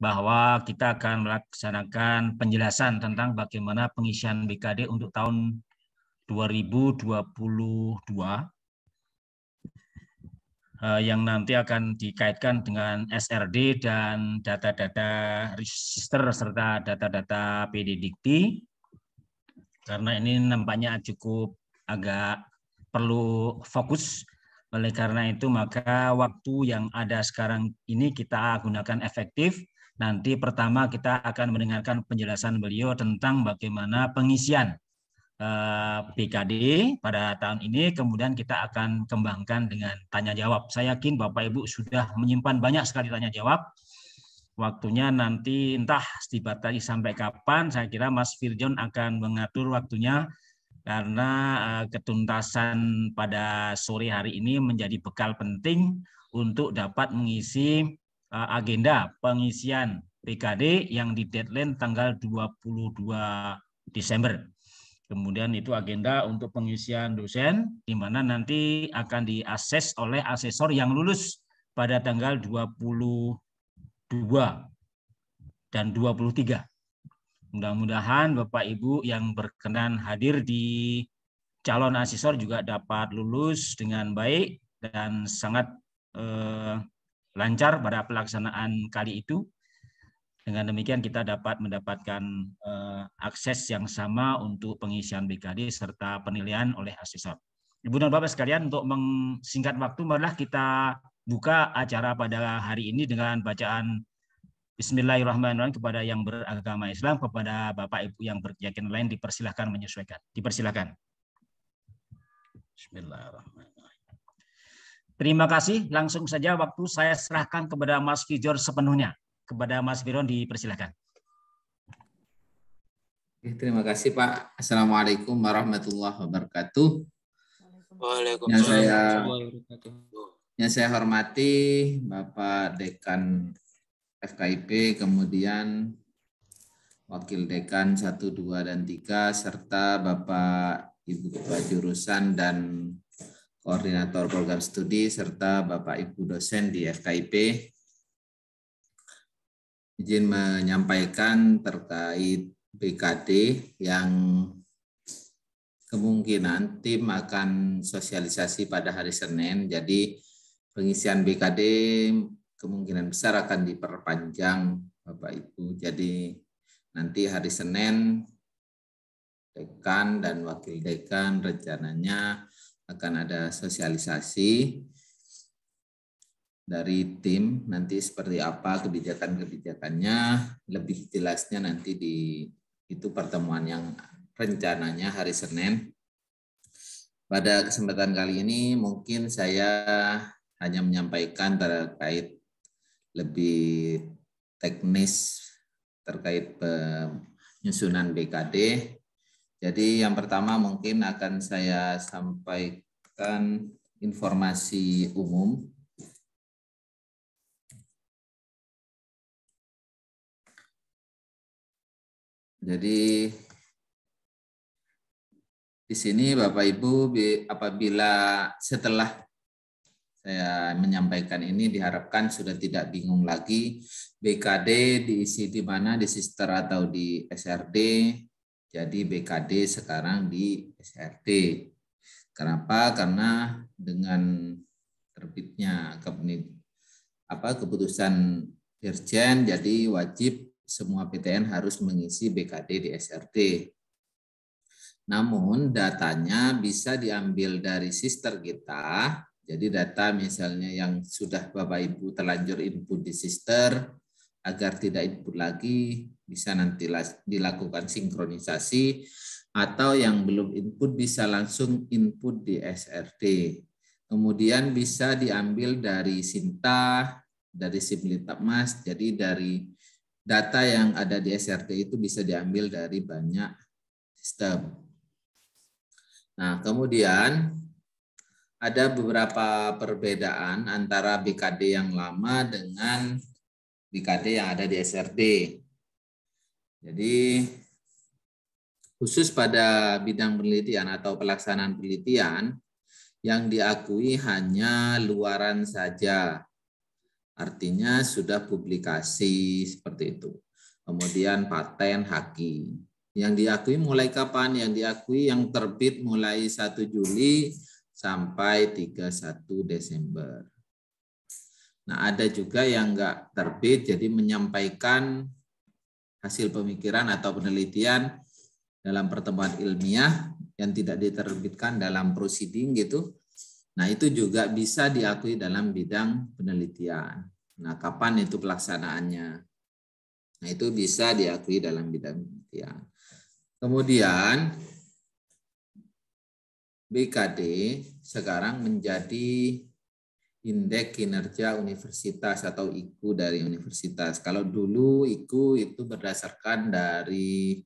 bahwa kita akan melaksanakan penjelasan tentang bagaimana pengisian BKD untuk tahun 2022 yang nanti akan dikaitkan dengan SRD dan data-data register serta data-data PD Dikti. Karena ini nampaknya cukup agak perlu fokus. Oleh karena itu maka waktu yang ada sekarang ini kita gunakan efektif. Nanti pertama kita akan mendengarkan penjelasan beliau tentang bagaimana pengisian BKD pada tahun ini, kemudian kita akan kembangkan dengan tanya jawab. Saya yakin Bapak Ibu sudah menyimpan banyak sekali tanya jawab. Waktunya nanti entah dibatasi sampai kapan, saya kira Mas Firjon akan mengatur waktunya karena ketuntasan pada sore hari ini menjadi bekal penting untuk dapat mengisi agenda pengisian BKD yang di deadline tanggal 22 Desember. Kemudian itu agenda untuk pengisian dosen, di mana nanti akan diakses oleh asesor yang lulus pada tanggal 22 dan 23. Mudah-mudahan Bapak Ibu yang berkenan hadir di calon asesor juga dapat lulus dengan baik dan sangat lancar pada pelaksanaan kali itu. Dengan demikian kita dapat mendapatkan akses yang sama untuk pengisian BKD serta penilaian oleh asesor. Ibu dan Bapak sekalian, untuk mengsingkat waktu, marilah kita buka acara pada hari ini dengan bacaan Bismillahirrahmanirrahim kepada yang beragama Islam, kepada Bapak Ibu yang berkeyakinan lain dipersilahkan menyesuaikan. Dipersilahkan. Bismillahirrahmanirrahim. Terima kasih. Langsung saja waktu saya serahkan kepada Mas Fijor sepenuhnya. Kepada Mas Firon dipersilakan. Terima kasih Pak. Assalamualaikum warahmatullahi wabarakatuh. Yang saya hormati Bapak Dekan FKIP, kemudian Wakil Dekan 1, 2, dan 3, serta Bapak Ibu Ketua Jurusan dan Koordinator Program Studi, serta Bapak Ibu dosen di FKIP. Izin menyampaikan terkait BKD yang kemungkinan tim akan sosialisasi pada hari Senin. Jadi pengisian BKD kemungkinan besar akan diperpanjang Bapak Ibu. Jadi nanti hari Senin Dekan dan Wakil Dekan rencananya akan ada sosialisasi dari tim, nanti seperti apa kebijakan-kebijakannya, lebih jelasnya nanti di itu pertemuan yang rencananya hari Senin. Pada kesempatan kali ini mungkin saya hanya menyampaikan terkait lebih teknis terkait penyusunan BKD. Jadi yang pertama mungkin akan saya sampaikan informasi umum. Jadi di sini Bapak Ibu apabila setelah saya menyampaikan ini diharapkan sudah tidak bingung lagi BKD diisi di mana, di sister atau di SRD. Jadi BKD sekarang di SRD. Kenapa? Karena dengan terbitnya keputusan Dirjen, jadi wajib semua PTN harus mengisi BKD di SRD. Namun datanya bisa diambil dari sister kita. Jadi data misalnya yang sudah Bapak Ibu terlanjur input di sister, agar tidak input lagi, bisa nanti dilakukan sinkronisasi, atau yang belum input bisa langsung input di SRD. Kemudian bisa diambil dari Sinta, dari Simlitapmas, jadi dari data yang ada di SRD itu bisa diambil dari banyak sistem. Nah, kemudian ada beberapa perbedaan antara BKD yang lama dengan BKD yang ada di SRD. Jadi, khusus pada bidang penelitian atau pelaksanaan penelitian, yang diakui hanya luaran saja. artinya sudah publikasi seperti itu. Kemudian paten, haki. Yang diakui mulai kapan? Yang diakui yang terbit mulai 1 Juli sampai 31 Desember. Nah, ada juga yang enggak terbit, jadi menyampaikan hasil pemikiran atau penelitian dalam pertemuan ilmiah yang tidak diterbitkan dalam proceeding gitu. Nah, itu juga bisa diakui dalam bidang penelitian. Nah, kapan itu pelaksanaannya? Nah, itu bisa diakui dalam bidang penelitian. Kemudian BKD sekarang menjadi Indeks Kinerja Universitas atau IKU dari universitas. Kalau dulu IKU itu berdasarkan dari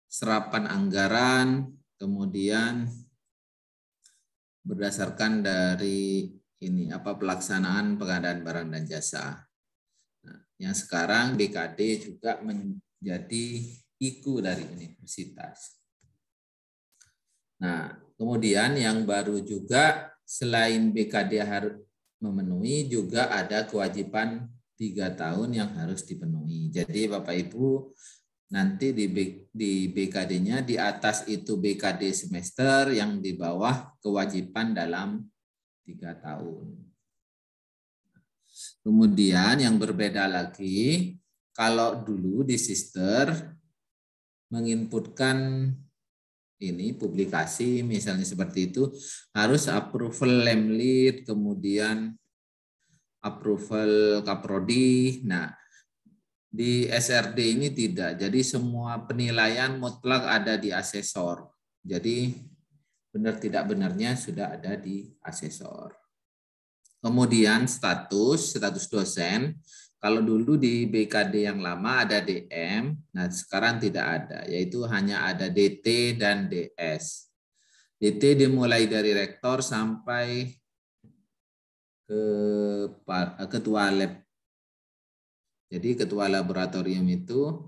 serapan anggaran, kemudian berdasarkan dari pelaksanaan pengadaan barang dan jasa. Nah, yang sekarang BKD juga menjadi IKU dari universitas. Nah, kemudian yang baru juga selain BKD harus memenuhi, juga ada kewajiban 3 tahun yang harus dipenuhi. Jadi Bapak Ibu nanti di BKD-nya di atas itu BKD semester, yang di bawah kewajiban dalam 3 tahun. Kemudian yang berbeda lagi, kalau dulu di sister menginputkan ini publikasi misalnya seperti itu, harus approval Lemlit, kemudian approval Kaprodi. Nah, di SRD ini tidak, jadi semua penilaian mutlak ada di asesor. Jadi benar tidak benarnya sudah ada di asesor. Kemudian status dosen. Kalau dulu di BKD yang lama ada DM, nah sekarang tidak ada, yaitu hanya ada DT dan DS. DT dimulai dari rektor sampai ke ketua lab. Jadi ketua laboratorium itu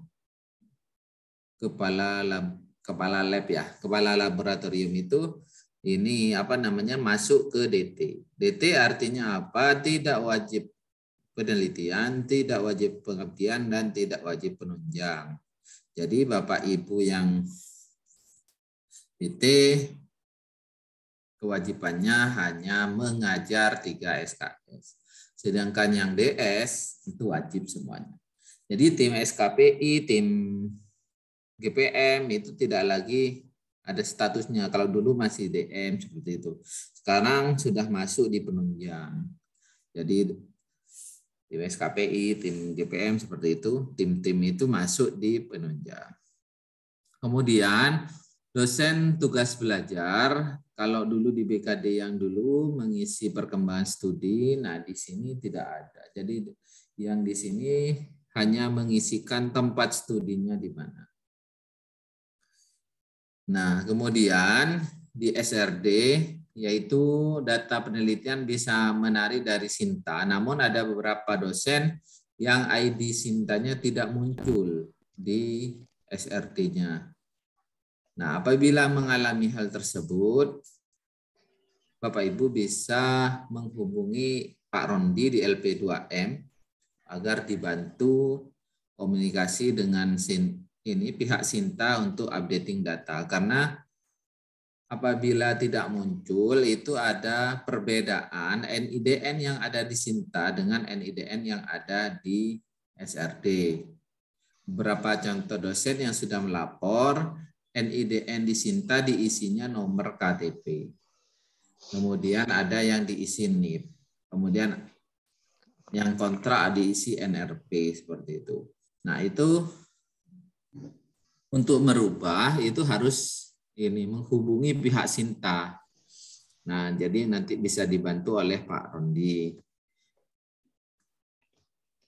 kepala lab ya, kepala laboratorium itu ini masuk ke DT. DT artinya apa? Tidak wajib penelitian, tidak wajib pengabdian, dan tidak wajib penunjang. Jadi Bapak Ibu yang DT kewajibannya hanya mengajar 3 SKS. Sedangkan yang DS itu wajib semuanya. Jadi tim SKPI, tim GPM itu tidak lagi ada statusnya. Kalau dulu masih DM seperti itu. Sekarang sudah masuk di penunjang. Jadi tim SKPI, tim GPM seperti itu, tim-tim itu masuk di penunjang. Kemudian dosen tugas belajar, kalau dulu di BKD yang dulu mengisi perkembangan studi, nah di sini tidak ada. Jadi yang di sini hanya mengisikan tempat studinya di mana. Nah, kemudian di SRD, yaitu data penelitian bisa menarik dari Sinta, namun ada beberapa dosen yang ID Sintanya tidak muncul di SRD-nya. Nah, apabila mengalami hal tersebut, Bapak Ibu bisa menghubungi Pak Rondi di LP2M agar dibantu komunikasi dengan pihak Sinta untuk updating data. Karena apabila tidak muncul, itu ada perbedaan NIDN yang ada di Sinta dengan NIDN yang ada di SRD. Beberapa contoh dosen yang sudah melapor, NIDN di Sinta diisinya nomor KTP. Kemudian ada yang diisi NIP. Kemudian yang kontrak diisi NRP seperti itu. Nah, itu untuk merubah itu harus menghubungi pihak Sinta. Nah, jadi nanti bisa dibantu oleh Pak Rondi.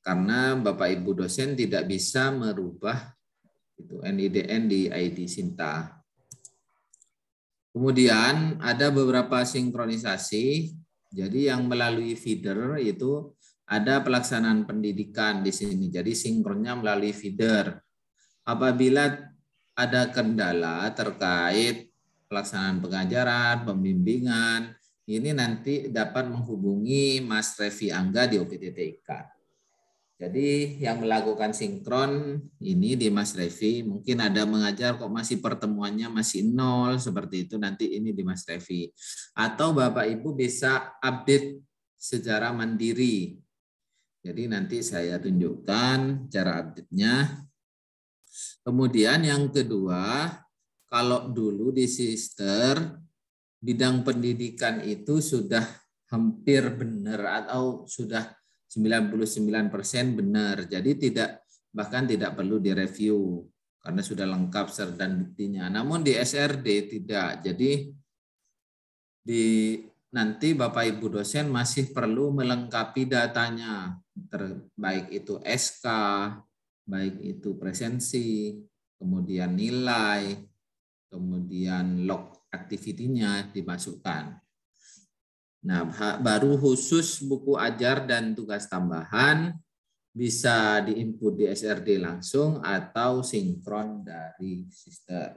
Karena Bapak Ibu dosen tidak bisa merubah itu NIDN di ID Sinta. Kemudian ada beberapa sinkronisasi. Jadi yang melalui feeder itu ada pelaksanaan pendidikan di sini. Jadi sinkronnya melalui feeder. Apabila ada kendala terkait pelaksanaan pengajaran, pembimbingan, ini nanti dapat menghubungi Mas Revi Angga di OPTTIK. Jadi yang melakukan sinkron ini di Mas Revi, mungkin ada mengajar kok masih pertemuannya masih 0, seperti itu nanti ini di Mas Revi. Atau Bapak Ibu bisa update secara mandiri. Jadi nanti saya tunjukkan cara update-nya. Kemudian yang kedua, kalau dulu di Sister, bidang pendidikan itu sudah hampir benar atau sudah 99% benar. Jadi bahkan tidak perlu direview karena sudah lengkap dan buktinya. Namun di SRD tidak. Jadi nanti Bapak Ibu dosen masih perlu melengkapi datanya, baik itu SK, baik itu presensi, kemudian nilai, kemudian log activity-nya dimasukkan. Nah, baru khusus buku ajar dan tugas tambahan bisa diinput di SRD langsung atau sinkron dari Sister.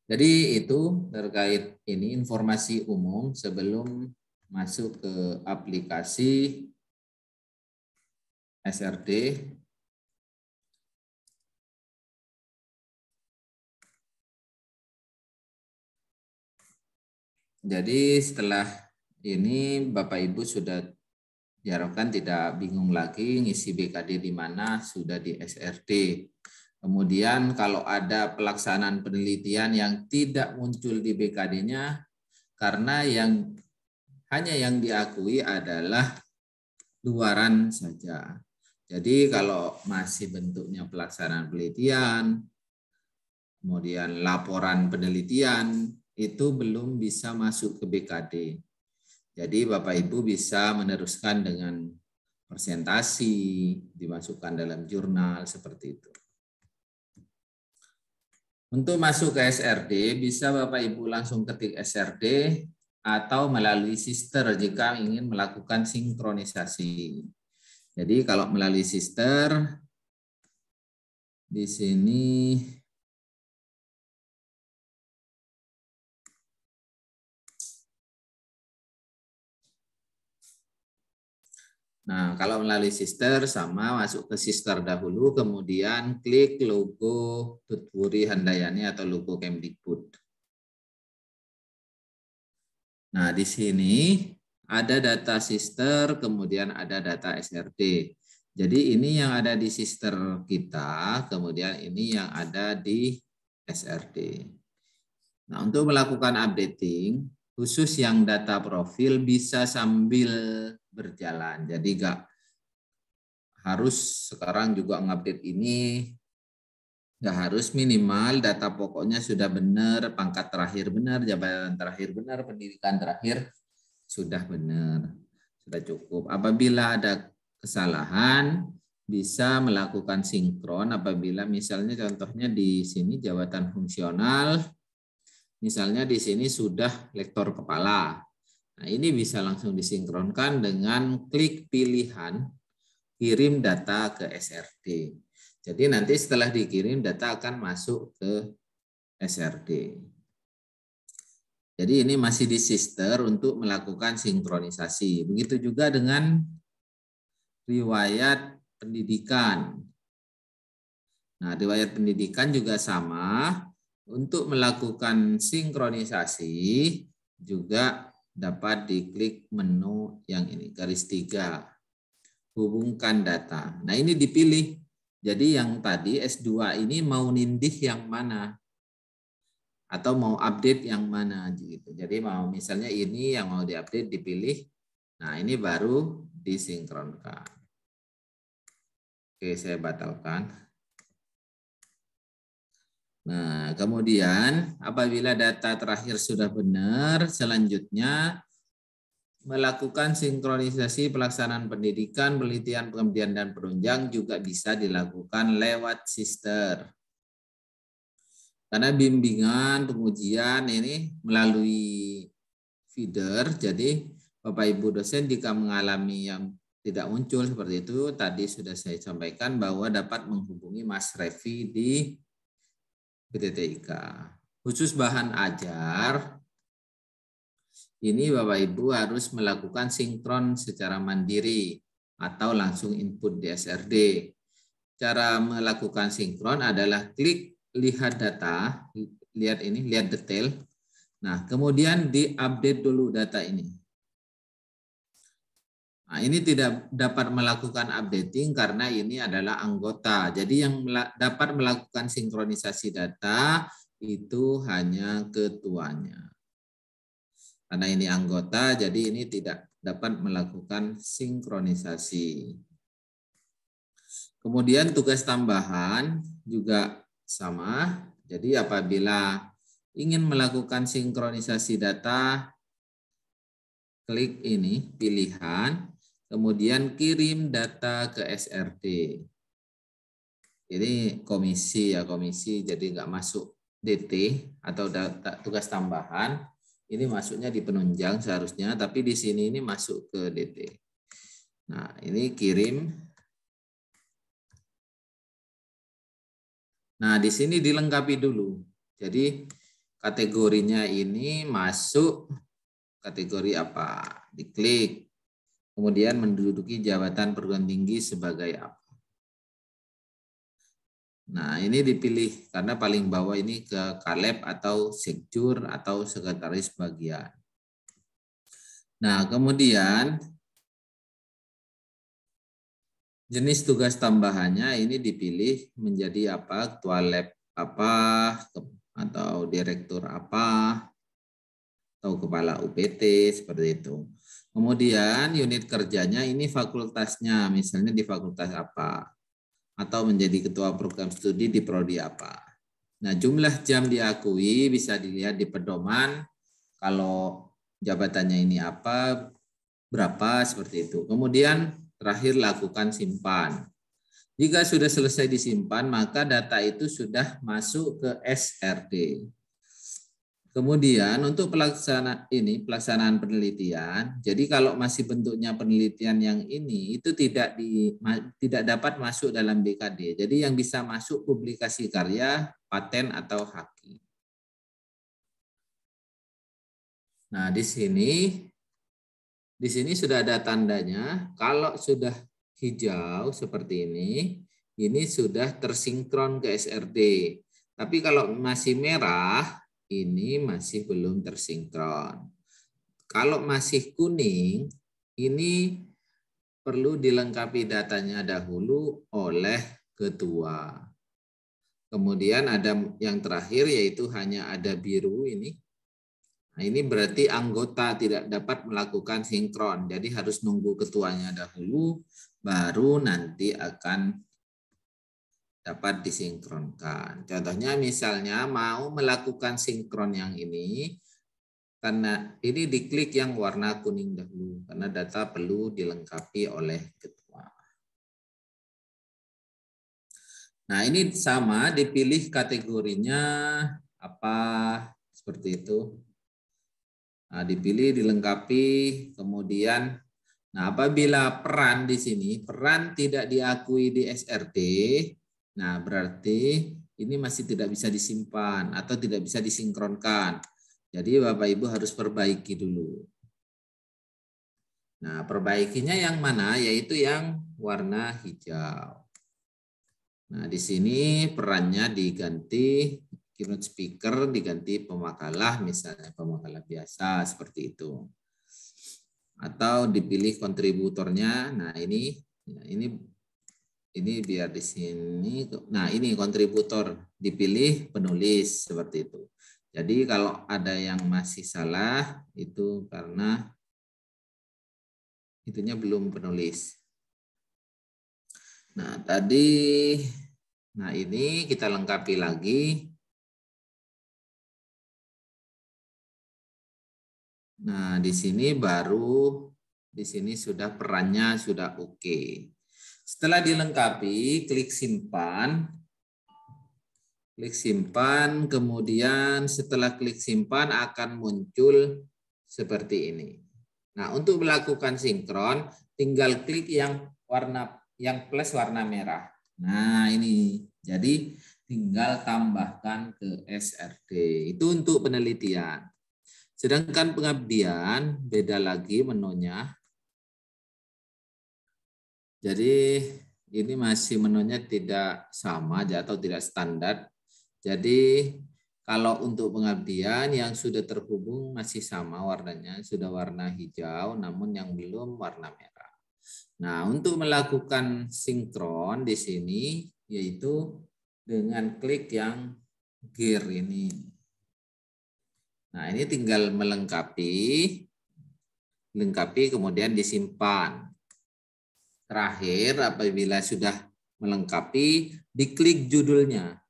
Jadi itu terkait ini informasi umum sebelum masuk ke aplikasi SRD. Jadi setelah ini Bapak Ibu sudah diharapkan tidak bingung lagi ngisi BKD di mana, sudah di SRD. Kemudian kalau ada pelaksanaan penelitian yang tidak muncul di BKD-nya karena hanya yang diakui adalah luaran saja. Jadi kalau masih bentuknya pelaksanaan penelitian, kemudian laporan penelitian, itu belum bisa masuk ke BKD. Jadi Bapak Ibu bisa meneruskan dengan presentasi, dimasukkan dalam jurnal, seperti itu. Untuk masuk ke SRD, bisa Bapak Ibu langsung ketik SRD atau melalui Sister jika ingin melakukan sinkronisasi. Jadi kalau melalui Sister, di sini nah, kalau melalui Sister sama masuk ke Sister dahulu, kemudian klik logo Tutwuri Handayani atau logo Kemdikbud. Nah, di sini ada data Sister, kemudian ada data SRD. Jadi ini yang ada di Sister kita, kemudian ini yang ada di SRD. Nah, untuk melakukan updating, khusus yang data profil bisa sambil berjalan. Jadi nggak harus sekarang juga ngupdate ini, nggak harus, minimal data pokoknya sudah benar, pangkat terakhir benar, jabatan terakhir benar, pendidikan terakhir sudah benar, sudah cukup. Apabila ada kesalahan, bisa melakukan sinkron apabila misalnya contohnya di sini jabatan fungsional, misalnya di sini sudah lektor kepala. Nah, ini bisa langsung disinkronkan dengan klik pilihan kirim data ke SRD. Jadi nanti setelah dikirim data akan masuk ke SRD. Jadi ini masih di Sister untuk melakukan sinkronisasi. Begitu juga dengan riwayat pendidikan. Nah, riwayat pendidikan juga sama. Untuk melakukan sinkronisasi juga dapat diklik menu yang ini, garis 3. Hubungkan data. Nah, ini dipilih. Jadi yang tadi S2 ini mau nindih yang mana? Atau mau update yang mana gitu. Jadi mau misalnya ini yang mau diupdate dipilih. Nah, ini baru disinkronkan. Oke, saya batalkan. Nah, kemudian apabila data terakhir sudah benar, selanjutnya melakukan sinkronisasi pelaksanaan pendidikan, penelitian, pengembangan, dan penunjang juga bisa dilakukan lewat Sister. Karena bimbingan, pengujian ini melalui feeder, jadi Bapak Ibu dosen jika mengalami yang tidak muncul seperti itu, tadi sudah saya sampaikan bahwa dapat menghubungi Mas Revi di PTTIK. Khusus bahan ajar, ini Bapak Ibu harus melakukan sinkron secara mandiri atau langsung input di SRD. Cara melakukan sinkron adalah klik lihat data, lihat ini, lihat detail. Nah, kemudian diupdate dulu data ini. Nah, ini tidak dapat melakukan updating karena ini adalah anggota. Jadi yang dapat melakukan sinkronisasi data itu hanya ketuanya. Karena ini anggota, jadi ini tidak dapat melakukan sinkronisasi. Kemudian tugas tambahan juga sama. Jadi apabila ingin melakukan sinkronisasi data, klik ini, pilihan, kemudian kirim data ke SRD. Ini komisi ya, komisi, jadi nggak masuk DT atau data tugas tambahan. Ini masuknya di penunjang seharusnya, tapi di sini ini masuk ke DT. Nah, ini kirim. Nah, di sini dilengkapi dulu. Jadi kategorinya ini masuk kategori apa? Diklik. Kemudian menduduki jabatan perguruan tinggi sebagai apa. Nah, ini dipilih karena paling bawah ini ke Kaleb atau Sekjur atau sekretaris bagian. Nah, kemudian jenis tugas tambahannya ini dipilih menjadi apa? Ketua lab apa atau direktur apa atau kepala UPT seperti itu. Kemudian unit kerjanya ini fakultasnya, misalnya di fakultas apa, atau menjadi ketua program studi di prodi apa. Nah, jumlah jam diakui bisa dilihat di pedoman, kalau jabatannya ini apa, berapa, seperti itu. Kemudian terakhir lakukan simpan. Jika sudah selesai disimpan, maka data itu sudah masuk ke SRD. Kemudian untuk pelaksanaan penelitian, jadi kalau masih bentuknya penelitian yang ini itu tidak dapat masuk dalam BKD. Jadi yang bisa masuk publikasi karya, paten atau haki. Nah, di sini sudah ada tandanya. Kalau sudah hijau seperti ini sudah tersinkron ke SRD. Tapi kalau masih merah, ini masih belum tersinkron. Kalau masih kuning, ini perlu dilengkapi datanya dahulu oleh ketua. Kemudian ada yang terakhir yaitu hanya ada biru ini. Nah, ini berarti anggota tidak dapat melakukan sinkron. Jadi harus nunggu ketuanya dahulu, baru nanti akan dapat disinkronkan. Contohnya misalnya mau melakukan sinkron yang ini, karena ini diklik yang warna kuning dahulu, karena data perlu dilengkapi oleh ketua. Nah, ini sama, dipilih kategorinya apa, seperti itu. Nah, dipilih, dilengkapi, kemudian, nah apabila peran di sini, peran tidak diakui di SRD, nah, berarti ini masih tidak bisa disimpan atau tidak bisa disinkronkan. Jadi Bapak Ibu harus perbaiki dulu. Nah, perbaikinya yang mana? Yaitu yang warna hijau. Nah, di sini perannya diganti keynote speaker, diganti pemakalah, misalnya pemakalah biasa seperti itu. Atau dipilih kontributornya. Nah, ini biar di sini. Nah, ini kontributor, dipilih penulis seperti itu. Jadi kalau ada yang masih salah itu karena itunya belum penulis. Nah, ini kita lengkapi lagi. Nah, di sini sudah perannya sudah oke. Setelah dilengkapi, klik simpan. Klik simpan, kemudian setelah klik simpan akan muncul seperti ini. Nah, untuk melakukan sinkron, tinggal klik yang plus warna merah. Nah, ini. Jadi tinggal tambahkan ke SRD. Itu untuk penelitian. Sedangkan pengabdian beda lagi menunya. Jadi ini masih menunya tidak sama atau tidak standar. Jadi kalau untuk pengabdian yang sudah terhubung masih sama warnanya, sudah warna hijau, namun yang belum warna merah. Nah, untuk melakukan sinkron di sini yaitu dengan klik yang gear ini. Nah, ini tinggal melengkapi kemudian disimpan. Terakhir, apabila sudah melengkapi, diklik judulnya.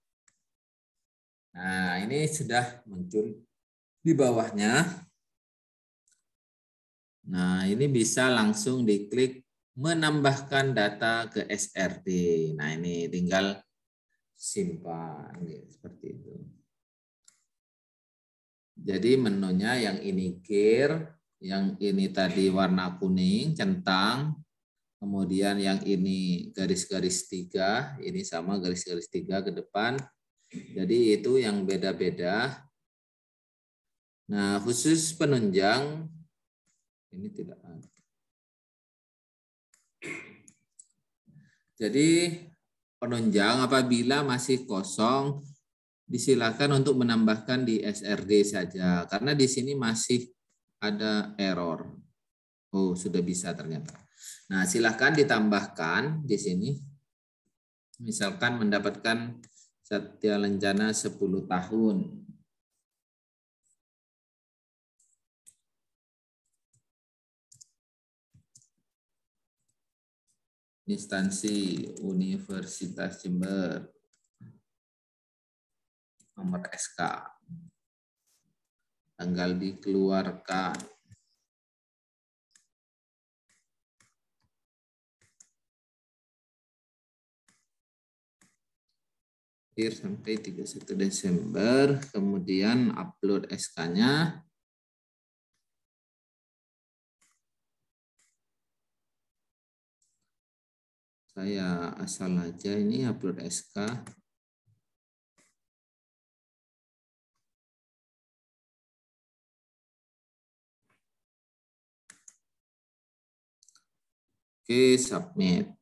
Nah, ini sudah muncul di bawahnya. Nah, ini bisa langsung diklik menambahkan data ke SRD. Nah, ini tinggal simpan seperti itu. Jadi menunya yang ini gear, yang ini tadi warna kuning, centang, kemudian yang ini garis-garis 3, ini sama garis-garis 3 ke depan. Jadi itu yang beda-beda. Nah, khusus penunjang ini tidak ada. Jadi penunjang apabila masih kosong disilakan untuk menambahkan di SRD saja karena di sini masih ada error. Oh, sudah bisa ternyata. Nah, silakan ditambahkan di sini. Misalkan mendapatkan Satya Lencana 10 tahun. Instansi Universitas Jember. Nomor SK. Tanggal dikeluarkan. Akhir sampai 31 Desember. Kemudian upload SK-nya. Saya asal aja ini upload SK. Oke, submit.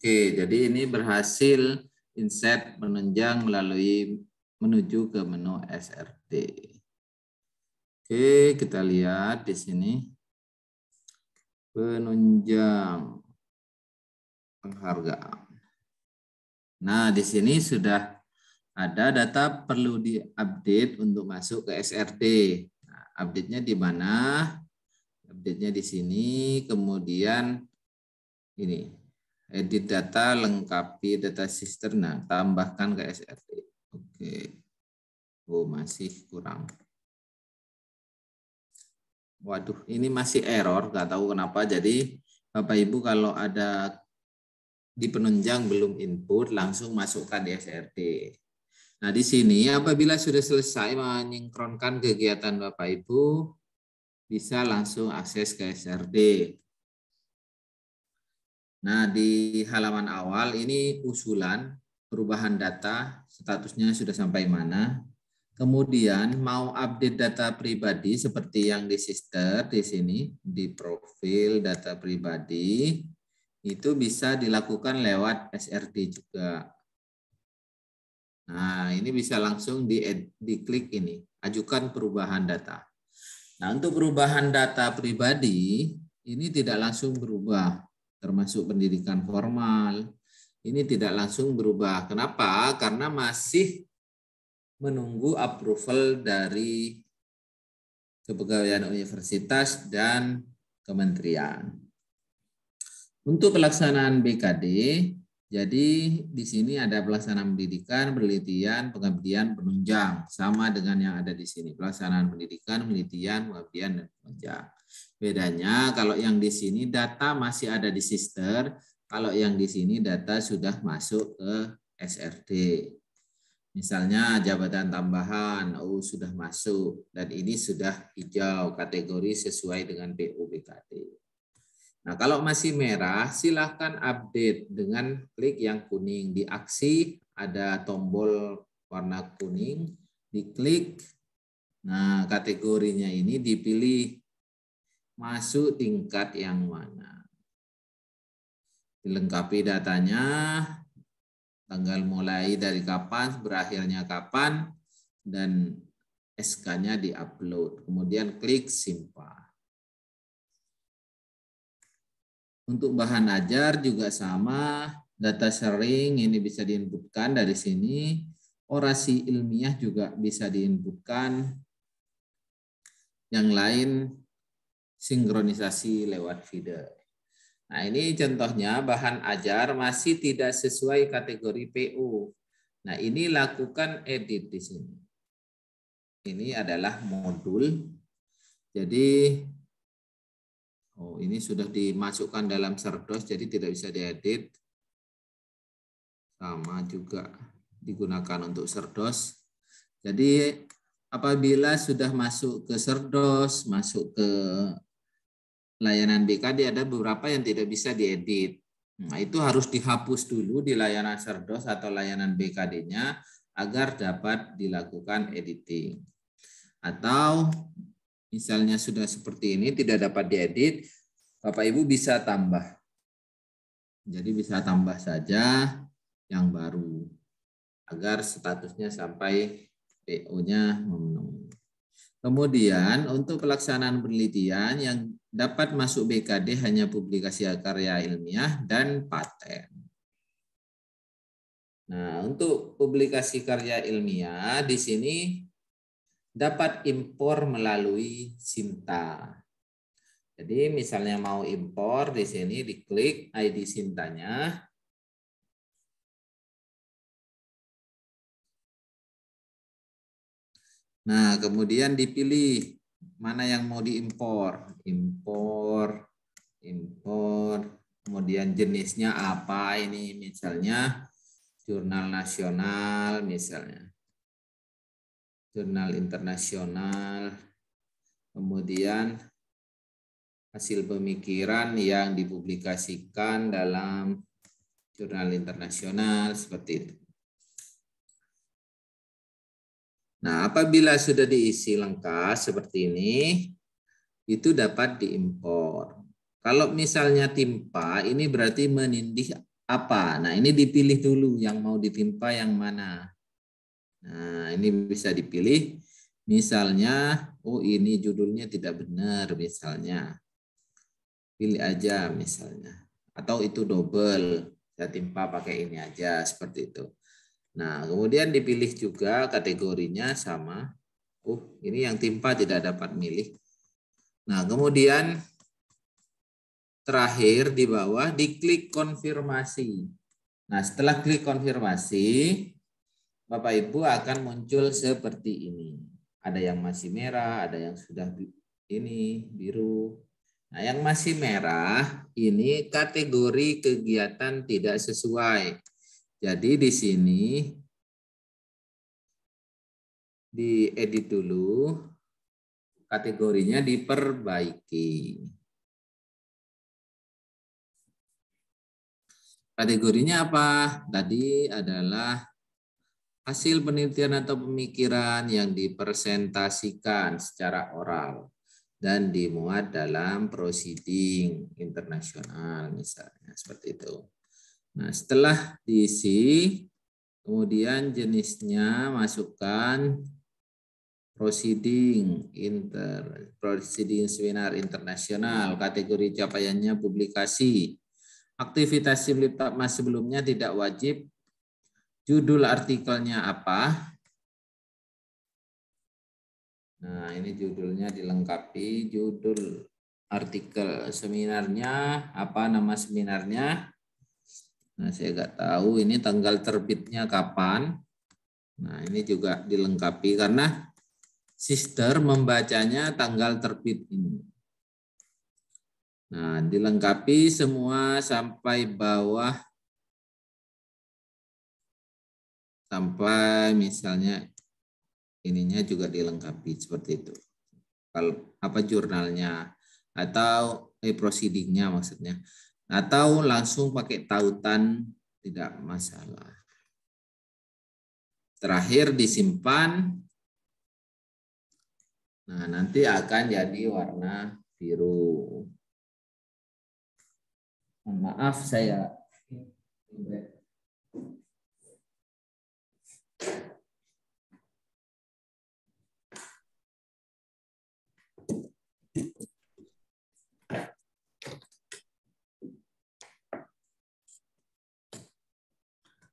Oke, jadi ini berhasil insert menunjang menuju ke menu SRD. Oke, kita lihat di sini. Penunjang penghargaan. Nah, di sini sudah ada data perlu diupdate untuk masuk ke SRD. Nah, update-nya di mana? Update-nya di sini, kemudian ini. Edit data, lengkapi data sister, nah tambahkan ke SRD. Oke. Oh, masih kurang. Waduh, ini masih error, nggak tahu kenapa. Jadi Bapak Ibu kalau ada di penunjang belum input, langsung masukkan di SRD. Nah, di sini apabila sudah selesai menyinkronkan kegiatan Bapak Ibu, bisa langsung akses ke SRD. Nah, di halaman awal ini usulan perubahan data, statusnya sudah sampai mana. Kemudian mau update data pribadi seperti yang di sister di sini, di profil data pribadi, itu bisa dilakukan lewat SRD juga. Nah, ini bisa langsung diklik ini, ajukan perubahan data. Nah, untuk perubahan data pribadi, ini tidak langsung berubah. Termasuk pendidikan formal, ini tidak langsung berubah. Kenapa? Karena masih menunggu approval dari Kepegawaian Universitas dan Kementerian. Untuk pelaksanaan BKD, Jadi di sini ada pelaksanaan pendidikan, penelitian, pengabdian, penunjang. Sama dengan yang ada di sini. Pelaksanaan pendidikan, penelitian, pengabdian, dan penunjang. Bedanya kalau yang di sini data masih ada di sister, kalau yang di sini data sudah masuk ke SRD. Misalnya jabatan tambahan, sudah masuk. Dan ini sudah hijau, kategori sesuai dengan PO BKD. Nah, kalau masih merah, silahkan update dengan klik yang kuning. Di aksi ada tombol warna kuning, diklik. Nah, kategorinya ini dipilih masuk tingkat yang mana. Dilengkapi datanya, tanggal mulai dari kapan, berakhirnya kapan, dan SK-nya di-upload. Kemudian klik simpan. Untuk bahan ajar juga sama, data sharing ini bisa diinputkan dari sini, orasi ilmiah juga bisa diinputkan, yang lain sinkronisasi lewat feeder. Nah ini contohnya bahan ajar masih tidak sesuai kategori PO. Nah ini lakukan edit di sini. Ini adalah modul, jadi ini sudah dimasukkan dalam Serdos, jadi tidak bisa diedit. Sama juga digunakan untuk Serdos. Jadi apabila sudah masuk ke Serdos, masuk ke layanan BKD, ada beberapa yang tidak bisa diedit. Nah, itu harus dihapus dulu di layanan Serdos atau layanan BKD-nya agar dapat dilakukan editing. Atau misalnya sudah seperti ini tidak dapat diedit, Bapak Ibu bisa tambah. Jadi bisa tambah saja yang baru agar statusnya sampai PO-nya memenuhi. Kemudian untuk pelaksanaan penelitian yang dapat masuk BKD hanya publikasi karya ilmiah dan paten. Nah, untuk publikasi karya ilmiah di sini dapat impor melalui Sinta. Jadi misalnya mau impor di sini diklik ID Sintanya. Nah, kemudian dipilih mana yang mau diimpor. Impor. Kemudian jenisnya apa ini, misalnya jurnal nasional, misalnya jurnal internasional. Kemudian hasil pemikiran yang dipublikasikan dalam jurnal internasional, seperti itu. Nah, apabila sudah diisi lengkap seperti ini, itu dapat diimpor. Kalau misalnya timpa, ini berarti menindih apa? Nah, ini dipilih dulu yang mau ditimpa yang mana. Nah, ini bisa dipilih. Misalnya, ini judulnya tidak benar misalnya. Pilih aja misalnya. Atau itu double, saya timpa pakai ini aja, seperti itu. Nah, kemudian dipilih juga kategorinya sama. Ini yang timpa tidak dapat milih. Nah, kemudian terakhir di bawah diklik konfirmasi. Nah, setelah klik konfirmasi, Bapak Ibu akan muncul seperti ini. Ada yang masih merah, ada yang sudah ini biru. Nah, yang masih merah ini kategori kegiatan tidak sesuai. Jadi di sini diedit dulu, kategorinya diperbaiki. Kategorinya apa? Tadi adalah hasil penelitian atau pemikiran yang dipresentasikan secara oral dan dimuat dalam proceeding internasional misalnya, seperti itu. Nah, setelah diisi, kemudian jenisnya masukkan proceeding seminar internasional, kategori capaiannya publikasi. Aktivitas Mas sebelumnya tidak wajib. Judul artikelnya apa? Nah, ini judulnya dilengkapi, judul artikel seminarnya, apa nama seminarnya. Nah, saya nggak tahu ini tanggal terbitnya kapan. Nah, ini juga dilengkapi karena sister membacanya tanggal terbit ini. Nah, dilengkapi semua sampai bawah, sampai misalnya ininya juga dilengkapi seperti itu. Kalau apa jurnalnya atau proceedingnya maksudnya, atau langsung pakai tautan tidak masalah. Terakhir disimpan. Nah, nanti akan jadi warna biru. Maaf saya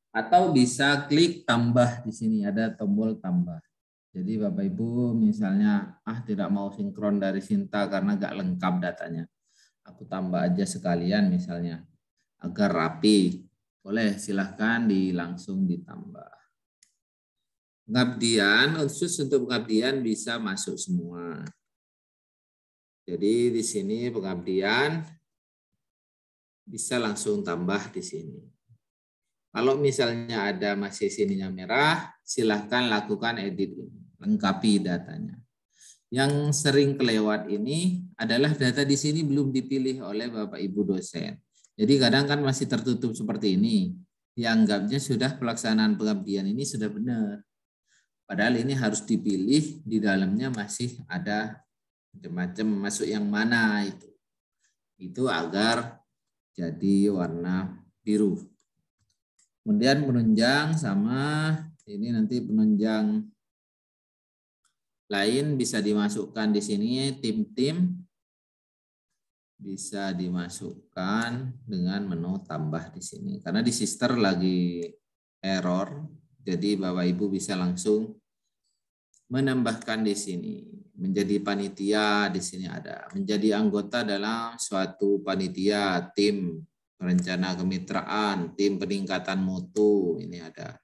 atau bisa klik tambah di sini, ada tombol tambah. Jadi Bapak Ibu misalnya tidak mau sinkron dari Sinta karena nggak lengkap datanya. Aku tambah aja sekalian misalnya agar rapi. Boleh silahkan langsung ditambah. Pengabdian, khusus untuk pengabdian bisa masuk semua. Jadi di sini pengabdian bisa langsung tambah di sini. Kalau misalnya ada masih sininya merah, silahkan lakukan edit ini, lengkapi datanya. Yang sering kelewat ini adalah data di sini belum dipilih oleh Bapak Ibu dosen. Jadi kadang kan masih tertutup seperti ini. Dianggapnya sudah pelaksanaan pengabdian ini sudah benar. Padahal ini harus dipilih, di dalamnya masih ada macam-macam, masuk yang mana itu. Itu agar jadi warna biru. Kemudian penunjang sama ini nanti penunjang lain bisa dimasukkan di sini, tim-tim bisa dimasukkan dengan menu tambah di sini. Karena di sister lagi error, jadi Bapak Ibu bisa langsung menambahkan di sini. Menjadi panitia di sini ada. Menjadi anggota dalam suatu panitia, tim rencana kemitraan, tim peningkatan mutu, ini ada.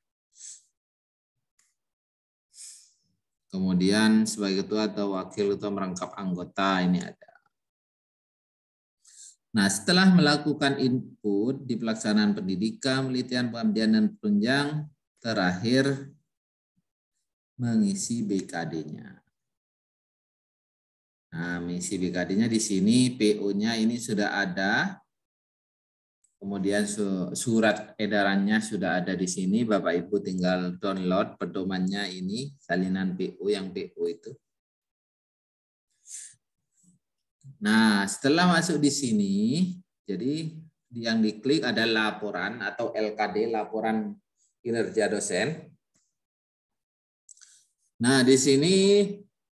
Kemudian sebagai ketua atau wakil ketua merangkap anggota, ini ada. Nah, setelah melakukan input di pelaksanaan pendidikan, penelitian, pengabdian, dan penunjang, terakhir mengisi BKD-nya. Nah, mengisi BKD-nya di sini, PO-nya ini sudah ada. Kemudian surat edarannya sudah ada di sini. Bapak Ibu tinggal download pedomannya ini, salinan PO yang PO itu. Nah, setelah masuk di sini, jadi yang diklik ada laporan atau LKD, laporan kinerja dosen. Nah, di sini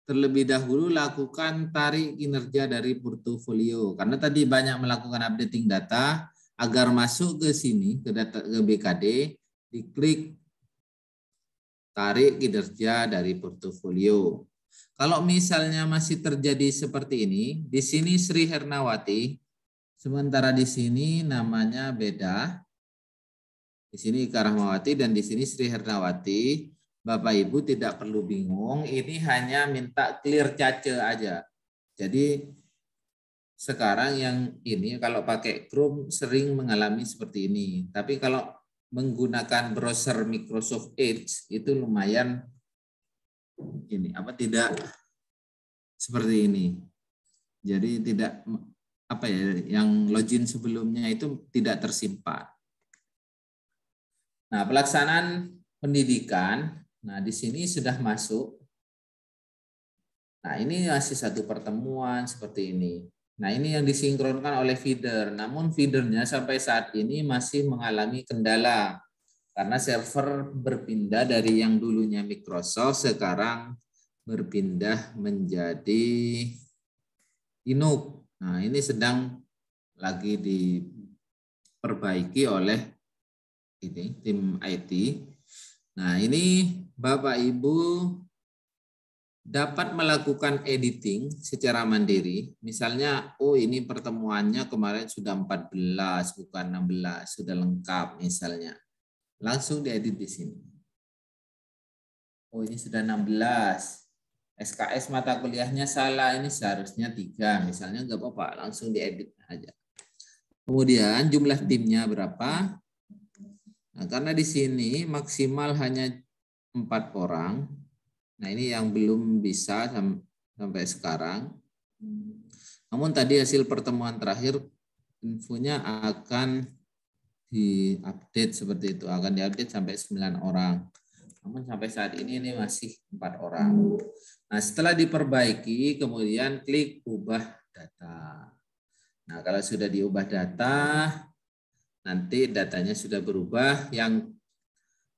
terlebih dahulu lakukan tarik kinerja dari portofolio. Karena tadi banyak melakukan updating data, agar masuk ke sini, ke data ke BKD, diklik tarik kinerja dari portofolio. Kalau misalnya masih terjadi seperti ini, di sini Sri Hernawati, sementara di sini namanya beda. Di sini Ika Rahmawati dan di sini Sri Hernawati. Bapak Ibu tidak perlu bingung, ini hanya minta clear cache aja. Jadi sekarang yang ini kalau pakai Chrome sering mengalami seperti ini. Tapi kalau menggunakan browser Microsoft Edge itu lumayan ini tidak seperti ini. Jadi tidak yang login sebelumnya itu tidak tersimpan. Nah, pelaksanaan pendidikan, nah di sini sudah masuk. Nah, ini masih satu pertemuan seperti ini. Nah, ini yang disinkronkan oleh feeder. Namun feedernya sampai saat ini masih mengalami kendala. Karena server berpindah dari yang dulunya Microsoft, sekarang berpindah menjadi Linux. Nah, ini sedang lagi diperbaiki oleh ini tim IT. Nah, ini Bapak Ibu dapat melakukan editing secara mandiri. Misalnya, oh ini pertemuannya kemarin sudah 14, bukan 16, sudah lengkap misalnya. Langsung diedit di sini. Oh ini sudah 16. SKS mata kuliahnya salah, ini seharusnya 3. Misalnya nggak apa-apa, langsung diedit aja. Kemudian jumlah timnya berapa? Nah, karena di sini maksimal hanya 4 orang. Nah, ini yang belum bisa sampai sekarang. Namun tadi hasil pertemuan terakhir infonya akan diupdate seperti itu. Akan diupdate sampai 9 orang. Namun sampai saat ini masih 4 orang. Nah, setelah diperbaiki, kemudian klik ubah data. Nah, kalau sudah diubah data, nanti datanya sudah berubah. Yang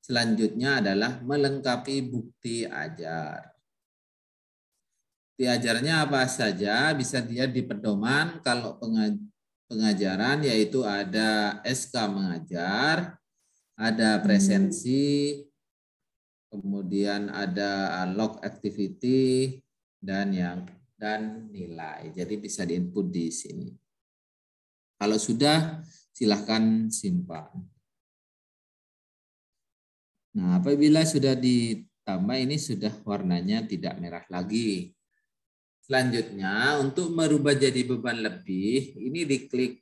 selanjutnya adalah melengkapi bukti ajar. Bukti ajarnya apa saja? Bisa dilihat di pedoman. Kalau pengajaran yaitu ada SK mengajar, ada presensi, kemudian ada log activity dan nilai. Jadi bisa diinput di sini. Kalau sudah silahkan simpan. Nah, apabila sudah ditambah ini sudah warnanya tidak merah lagi. Selanjutnya untuk merubah jadi beban lebih, ini diklik.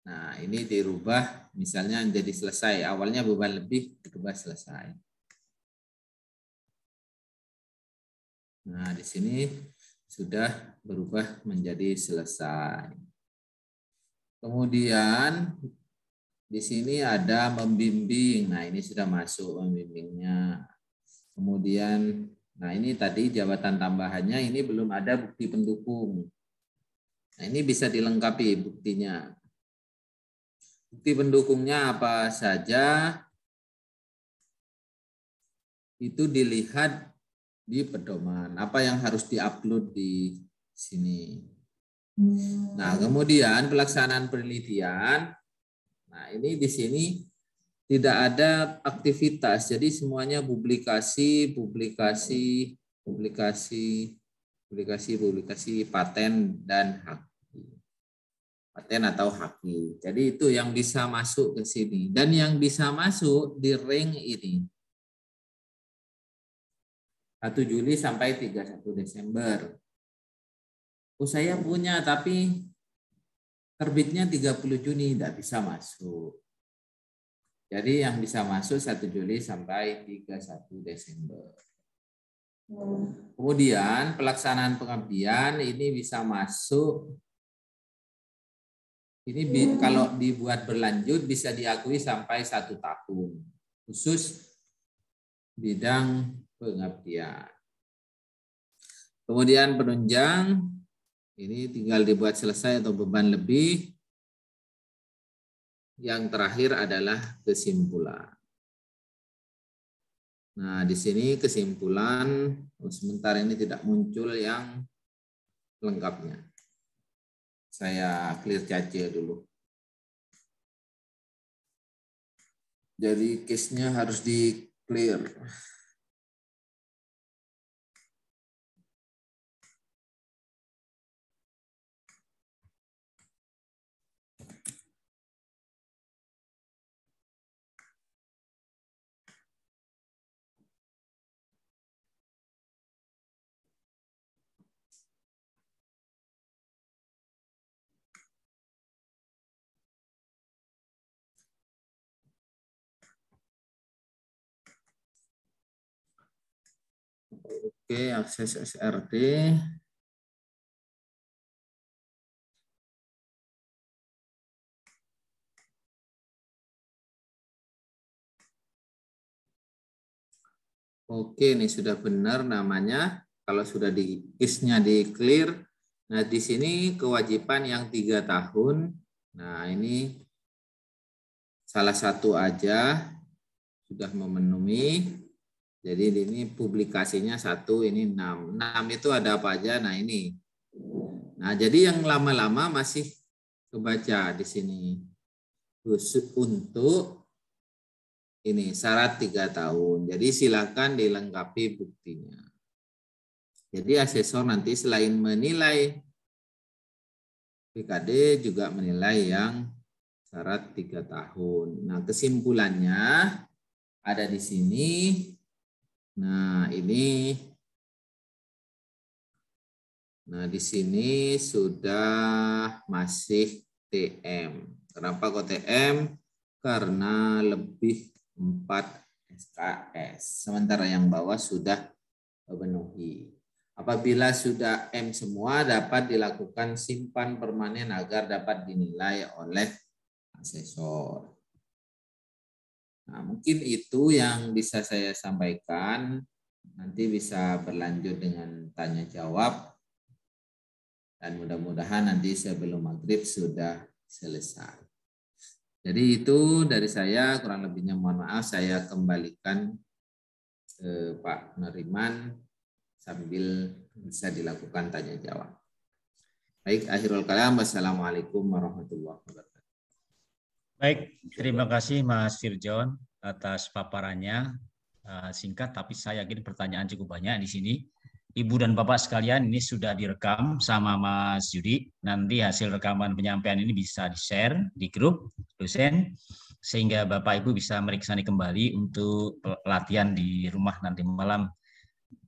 Nah, ini dirubah misalnya jadi selesai. Awalnya beban lebih dirubah selesai. Nah, di sini sudah berubah menjadi selesai. Kemudian di sini ada membimbing. Nah, ini sudah masuk membimbingnya. Kemudian, nah ini tadi jabatan tambahannya, ini belum ada bukti pendukung. Nah, ini bisa dilengkapi buktinya. Bukti pendukungnya apa saja, itu dilihat di pedoman. Apa yang harus diupload di sini. Nah, kemudian pelaksanaan penelitian. Nah, ini di sini tidak ada aktivitas, jadi semuanya publikasi, paten dan haki. Paten atau haki. Jadi itu yang bisa masuk ke sini. Dan yang bisa masuk di ring ini. 1 Juli sampai 31 Desember. Oh, saya punya tapi terbitnya 30 Juni, tidak bisa masuk. Jadi yang bisa masuk 1 Juli sampai 31 Desember. Kemudian pelaksanaan pengabdian ini bisa masuk. Ini kalau dibuat berlanjut bisa diakui sampai 1 tahun. Khusus bidang pengabdian. Kemudian penunjang. Ini tinggal dibuat selesai atau beban lebih. Yang terakhir adalah kesimpulan. Nah, di sini kesimpulan, sebentar ini tidak muncul yang lengkapnya. Saya clear cache dulu. Jadi case-nya harus di-clear. Oke, akses SRD. Oke, ini sudah benar namanya. Kalau sudah case-nya di-clear. Nah, di sini kewajiban yang 3 tahun. Nah, ini salah satu aja sudah memenuhi. Jadi ini publikasinya 1, ini 6. 6 itu ada apa aja? Nah, ini. Nah, jadi yang lama-lama masih kebaca di sini. Khusus untuk ini syarat 3 tahun. Jadi silakan dilengkapi buktinya. Jadi asesor nanti selain menilai PKD juga menilai yang syarat 3 tahun. Nah, kesimpulannya ada di sini. Nah, ini. Nah, di sini sudah masih TM. Kenapa kok TM? Karena lebih 4 SKS. Sementara yang bawah sudah terpenuhi. Apabila sudah M semua, dapat dilakukan simpan permanen agar dapat dinilai oleh asesor. Nah, mungkin itu yang bisa saya sampaikan. Nanti bisa berlanjut dengan tanya jawab. Dan mudah-mudahan nanti sebelum maghrib sudah selesai. Jadi itu dari saya, kurang lebihnya mohon maaf, saya kembalikan ke Pak Neriman sambil bisa dilakukan tanya jawab. Baik, akhirul kalam. Wassalamualaikum warahmatullahi wabarakatuh. Baik, terima kasih Mas Firjon atas paparannya. Singkat, tapi saya yakin pertanyaan cukup banyak di sini. Ibu dan Bapak sekalian, ini sudah direkam sama Mas Yudi. Nanti hasil rekaman penyampaian ini bisa di-share di grup dosen, sehingga Bapak Ibu bisa meriksani kembali untuk latihan di rumah nanti malam.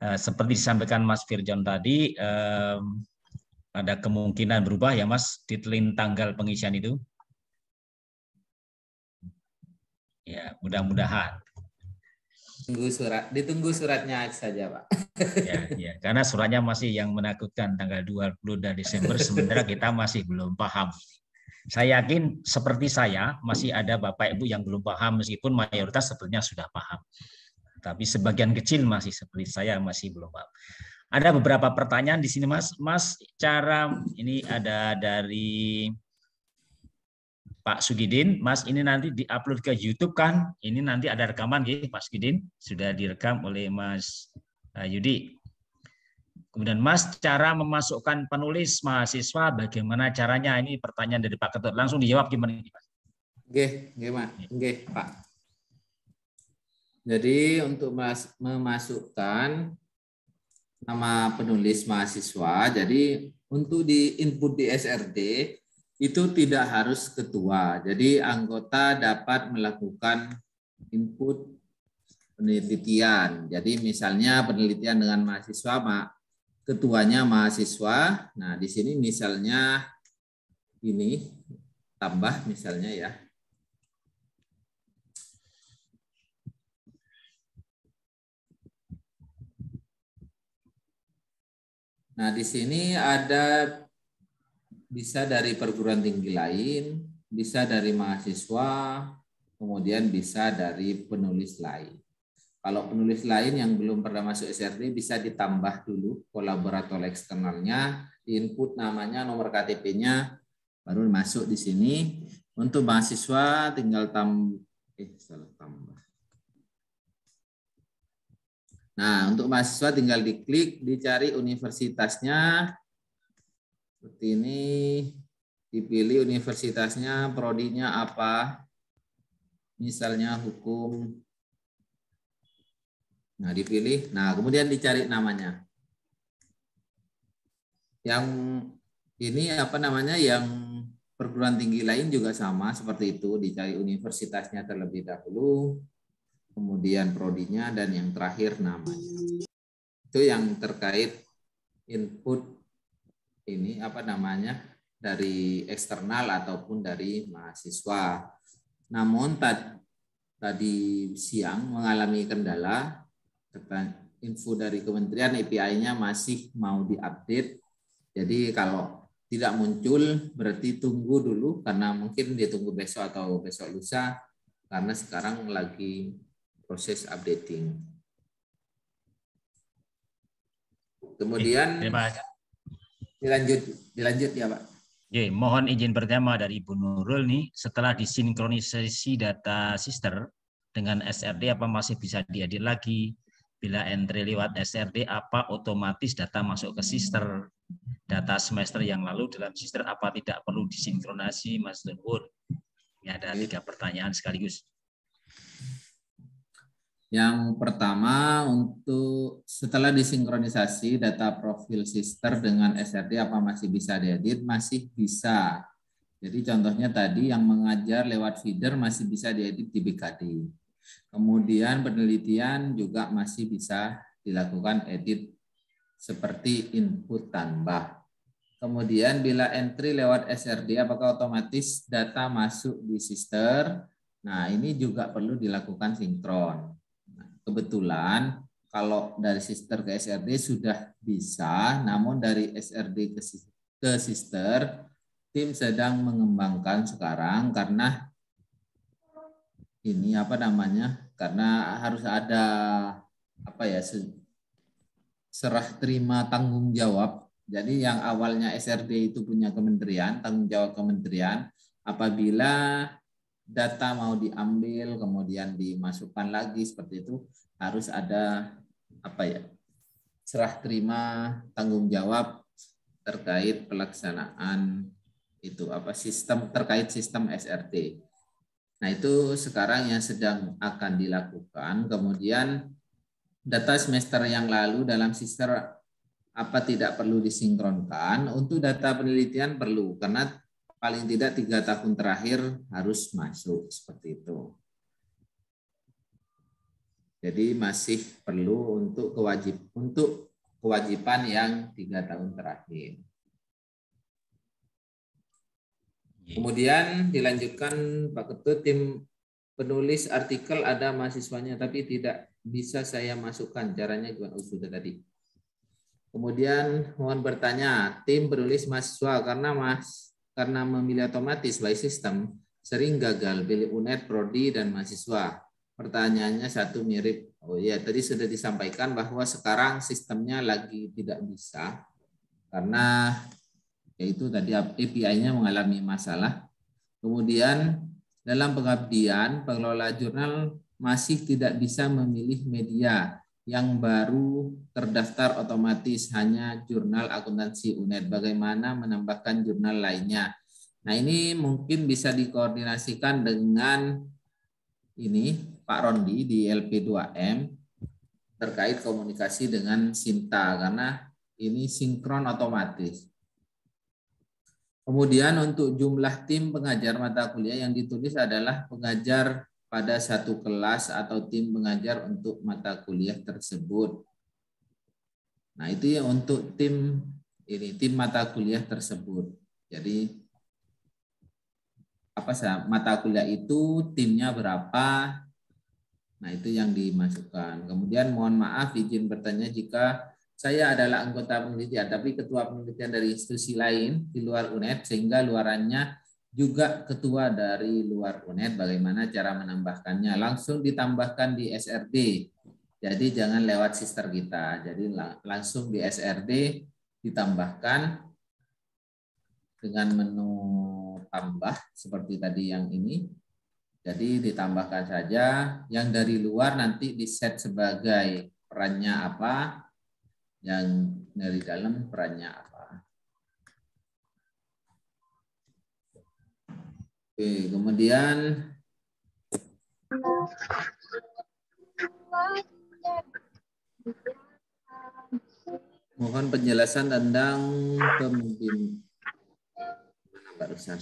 Seperti disampaikan Mas Firjon tadi, ada kemungkinan berubah ya Mas, deadline tanggal pengisian itu. Ya, mudah-mudahan. Ditunggu suratnya saja, Pak. Ya, karena suratnya masih yang menakutkan tanggal 20 Desember, sementara kita masih belum paham. Saya yakin seperti saya masih ada Bapak Ibu yang belum paham, meskipun mayoritas sebetulnya sudah paham. Tapi sebagian kecil masih seperti saya masih belum paham. Ada beberapa pertanyaan di sini, Mas. Mas, cara ini ada dari Pak Sugidin, Mas, ini nanti diupload ke YouTube kan? Ini nanti ada rekaman ya, Pak Sugidin, sudah direkam oleh Mas Yudi. Kemudian Mas, cara memasukkan penulis mahasiswa, bagaimana caranya? Ini pertanyaan dari Pak Ketut. Langsung dijawab gimana ini, Pak? Oke, Pak. Jadi untuk memasukkan nama penulis mahasiswa, jadi untuk di input di SRD, itu tidak harus ketua. Jadi anggota dapat melakukan input penelitian. Jadi misalnya penelitian dengan mahasiswa, ketuanya mahasiswa. Nah, di sini misalnya ini tambah misalnya ya. Nah, di sini ada bisa dari perguruan tinggi lain, bisa dari mahasiswa, kemudian bisa dari penulis lain. Kalau penulis lain yang belum pernah masuk SRD bisa ditambah dulu kolaborator eksternalnya, di input namanya, nomor KTP-nya, baru masuk di sini. Untuk mahasiswa tinggal tambah. Nah, untuk mahasiswa tinggal diklik, dicari universitasnya. Seperti ini, dipilih universitasnya, prodinya apa, misalnya hukum. Nah, dipilih. Nah, kemudian dicari namanya. Yang ini apa namanya, yang perguruan tinggi lain juga sama seperti itu, dicari universitasnya terlebih dahulu, kemudian prodinya, dan yang terakhir namanya. Itu yang terkait input ini apa namanya, dari eksternal ataupun dari mahasiswa. Namun tadi siang mengalami kendala, info dari kementerian API-nya masih mau diupdate. Jadi kalau tidak muncul berarti tunggu dulu, karena mungkin ditunggu besok atau besok lusa, karena sekarang lagi proses updating. Kemudian dilanjut ya, Pak. Oke, mohon izin pertama dari Ibu Nurul nih, setelah disinkronisasi data sister dengan SRD apa masih bisa diedit lagi? Bila entry lewat SRD apa otomatis data masuk ke sister? Data semester yang lalu dalam sister apa tidak perlu disinkronasi, Mas Nurul? Ini ada 3 pertanyaan sekaligus. Yang pertama, untuk setelah disinkronisasi data profil sister dengan SRD apa masih bisa diedit? Masih bisa. Jadi contohnya tadi yang mengajar lewat feeder masih bisa diedit di BKD. Kemudian penelitian juga masih bisa dilakukan edit seperti input tambah. Kemudian bila entry lewat SRD apakah otomatis data masuk di sister? Nah, ini juga perlu dilakukan sinkron. Kebetulan kalau dari sister ke SRD sudah bisa, namun dari SRD ke sister tim sedang mengembangkan sekarang karena ini apa namanya? Karena harus ada apa ya, serah terima tanggung jawab. Jadi yang awalnya SRD itu punya kementerian, tanggung jawab kementerian, apabila data mau diambil kemudian dimasukkan lagi seperti itu harus ada apa ya, serah terima tanggung jawab terkait pelaksanaan itu apa sistem terkait sistem SRD. Nah, itu sekarang yang sedang akan dilakukan. Kemudian data semester yang lalu dalam sister apa tidak perlu disinkronkan? Untuk data penelitian perlu karena paling tidak 3 tahun terakhir harus masuk seperti itu. Jadi masih perlu untuk kewajiban yang 3 tahun terakhir. Kemudian dilanjutkan Pak Ketut, tim penulis artikel ada mahasiswanya tapi tidak bisa saya masukkan. Caranya gimana? Sudah tadi. Kemudian mohon bertanya, tim penulis mahasiswa karena memilih otomatis by system sering gagal pilih UNED, prodi dan mahasiswa. Pertanyaannya satu mirip. Oh ya, tadi sudah disampaikan bahwa sekarang sistemnya lagi tidak bisa karena yaitu tadi API-nya mengalami masalah. Kemudian dalam pengabdian pengelola jurnal masih tidak bisa memilih media yang baru terdaftar otomatis, hanya jurnal akuntansi UNED. Bagaimana menambahkan jurnal lainnya? Nah, ini mungkin bisa dikoordinasikan dengan ini Pak Rondi di LP2M terkait komunikasi dengan Sinta karena ini sinkron otomatis. Kemudian untuk jumlah tim pengajar mata kuliah yang ditulis adalah pengajar pada satu kelas atau tim pengajar untuk mata kuliah tersebut. Nah, itu ya untuk tim mata kuliah tersebut. Jadi mata kuliah itu timnya berapa? Nah, itu yang dimasukkan. Kemudian mohon maaf izin bertanya jika saya adalah anggota penelitian, tapi ketua penelitian dari institusi lain di luar UNED, sehingga luarannya juga ketua dari luar UNED. Bagaimana cara menambahkannya? Langsung ditambahkan di SRD. Jadi jangan lewat sister kita. Jadi langsung di SRD ditambahkan dengan menu tambah seperti tadi yang ini. Jadi ditambahkan saja. Yang dari luar nanti di-set sebagai perannya apa, yang dari dalam perannya apa. Oke, kemudian mohon penjelasan tentang pemimpin.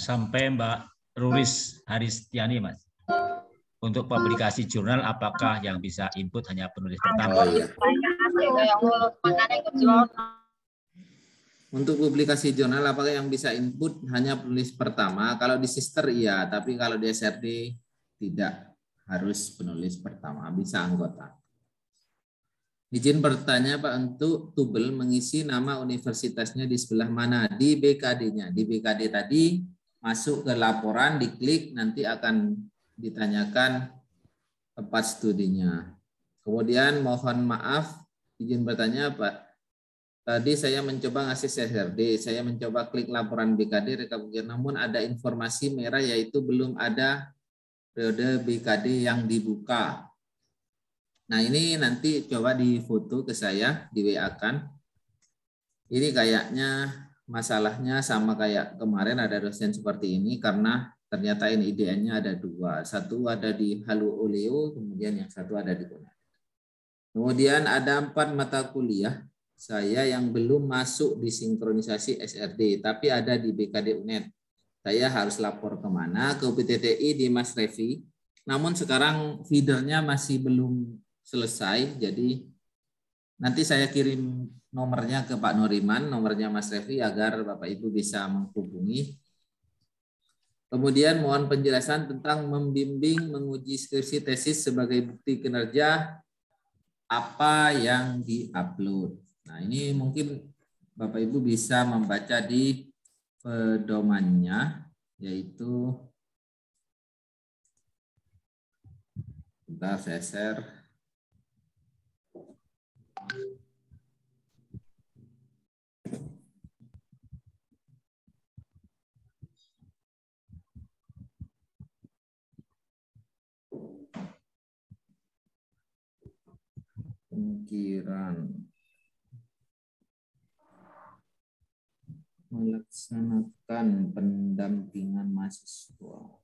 Sampai Mbak Ruris Haristiani, Mas. Untuk publikasi jurnal, apakah yang bisa input hanya penulis pertama? Oh, iya. Untuk publikasi jurnal, apakah yang bisa input hanya penulis pertama? Kalau di sister iya, tapi kalau di SRD tidak harus penulis pertama, bisa anggota. Izin bertanya Pak, untuk Tubel mengisi nama universitasnya di sebelah mana? Di BKD-nya. Di BKD tadi masuk ke laporan, diklik, nanti akan ditanyakan tempat studinya. Kemudian mohon maaf, izin bertanya Pak, tadi saya mencoba ngasih SRD, saya mencoba klik laporan BKD, rekapitulasi, namun ada informasi merah yaitu belum ada periode BKD yang dibuka. Nah, ini nanti coba difoto ke saya, di WA-kan. Ini kayaknya masalahnya sama kayak kemarin ada dosen seperti ini karena ternyata ini IDN-nya ada dua. Satu ada di Halu Oleo, kemudian yang satu ada di Konak. Kemudian ada 4 mata kuliah saya yang belum masuk di sinkronisasi SRD, tapi ada di BKD UNED. Saya harus lapor kemana? Ke UPTTI di Mas Revi. Namun sekarang feedernya masih belum selesai, jadi nanti saya kirim nomornya ke Pak Nuriman, nomornya Mas Revi, agar Bapak Ibu bisa menghubungi. Kemudian mohon penjelasan tentang membimbing menguji skripsi tesis sebagai bukti kinerja, apa yang diupload. Nah, ini mungkin Bapak Ibu bisa membaca di pedomannya, yaitu bentar saya share. Pemikiran melaksanakan pendampingan mahasiswa.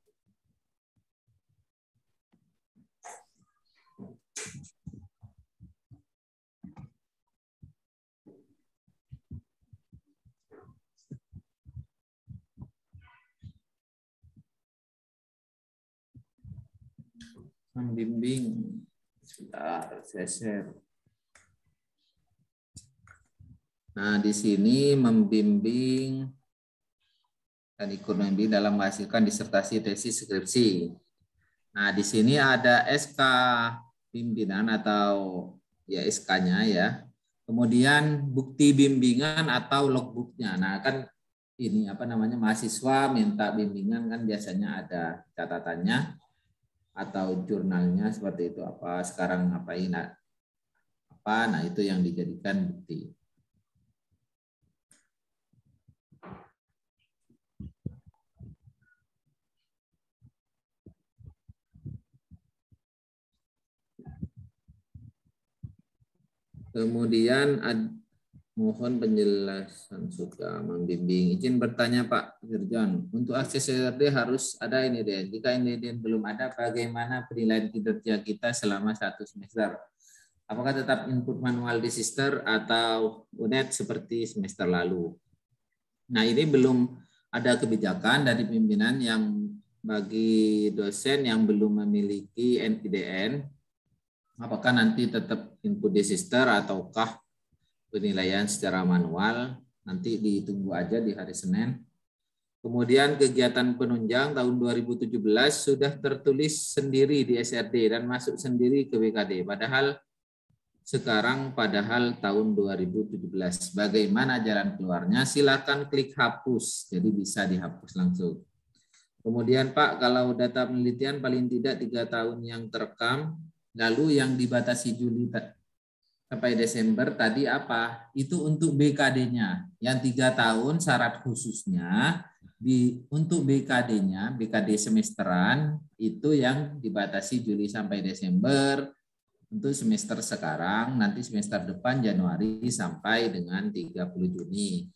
Membimbing, sebentar saya share. Nah, di sini membimbing dan ikut membimbing dalam menghasilkan disertasi, tesis, skripsi. Nah, di sini ada SK pimpinan atau ya SK-nya ya. Kemudian bukti bimbingan atau logbook-nya. Nah, kan ini apa namanya, mahasiswa minta bimbingan kan biasanya ada catatannya atau jurnalnya seperti itu, apa sekarang ngapain apa. Nah, itu yang dijadikan bukti. Kemudian mohon penjelasan suka membimbing. Izin bertanya Pak Firjan, untuk akses SRD harus ada ini deh. Jika ini belum ada, bagaimana penilaian kinerja kita selama 1 semester? Apakah tetap input manual di Sister atau UNED seperti semester lalu? Nah, ini belum ada kebijakan dari pimpinan yang bagi dosen yang belum memiliki NPDN, apakah nanti tetap input di Sister ataukah penilaian secara manual, nanti ditunggu aja di hari Senin. Kemudian kegiatan penunjang tahun 2017 sudah tertulis sendiri di SRD dan masuk sendiri ke BKD, padahal tahun 2017. Bagaimana jalan keluarnya? Silakan klik hapus, jadi bisa dihapus langsung. Kemudian Pak, kalau data penelitian paling tidak 3 tahun yang terekam, lalu yang dibatasi Juli sampai Desember tadi apa? Itu untuk BKD-nya. Yang 3 tahun syarat khususnya untuk BKD-nya, BKD semesteran itu yang dibatasi Juli sampai Desember. Untuk semester sekarang, nanti semester depan Januari sampai dengan 30 Juni.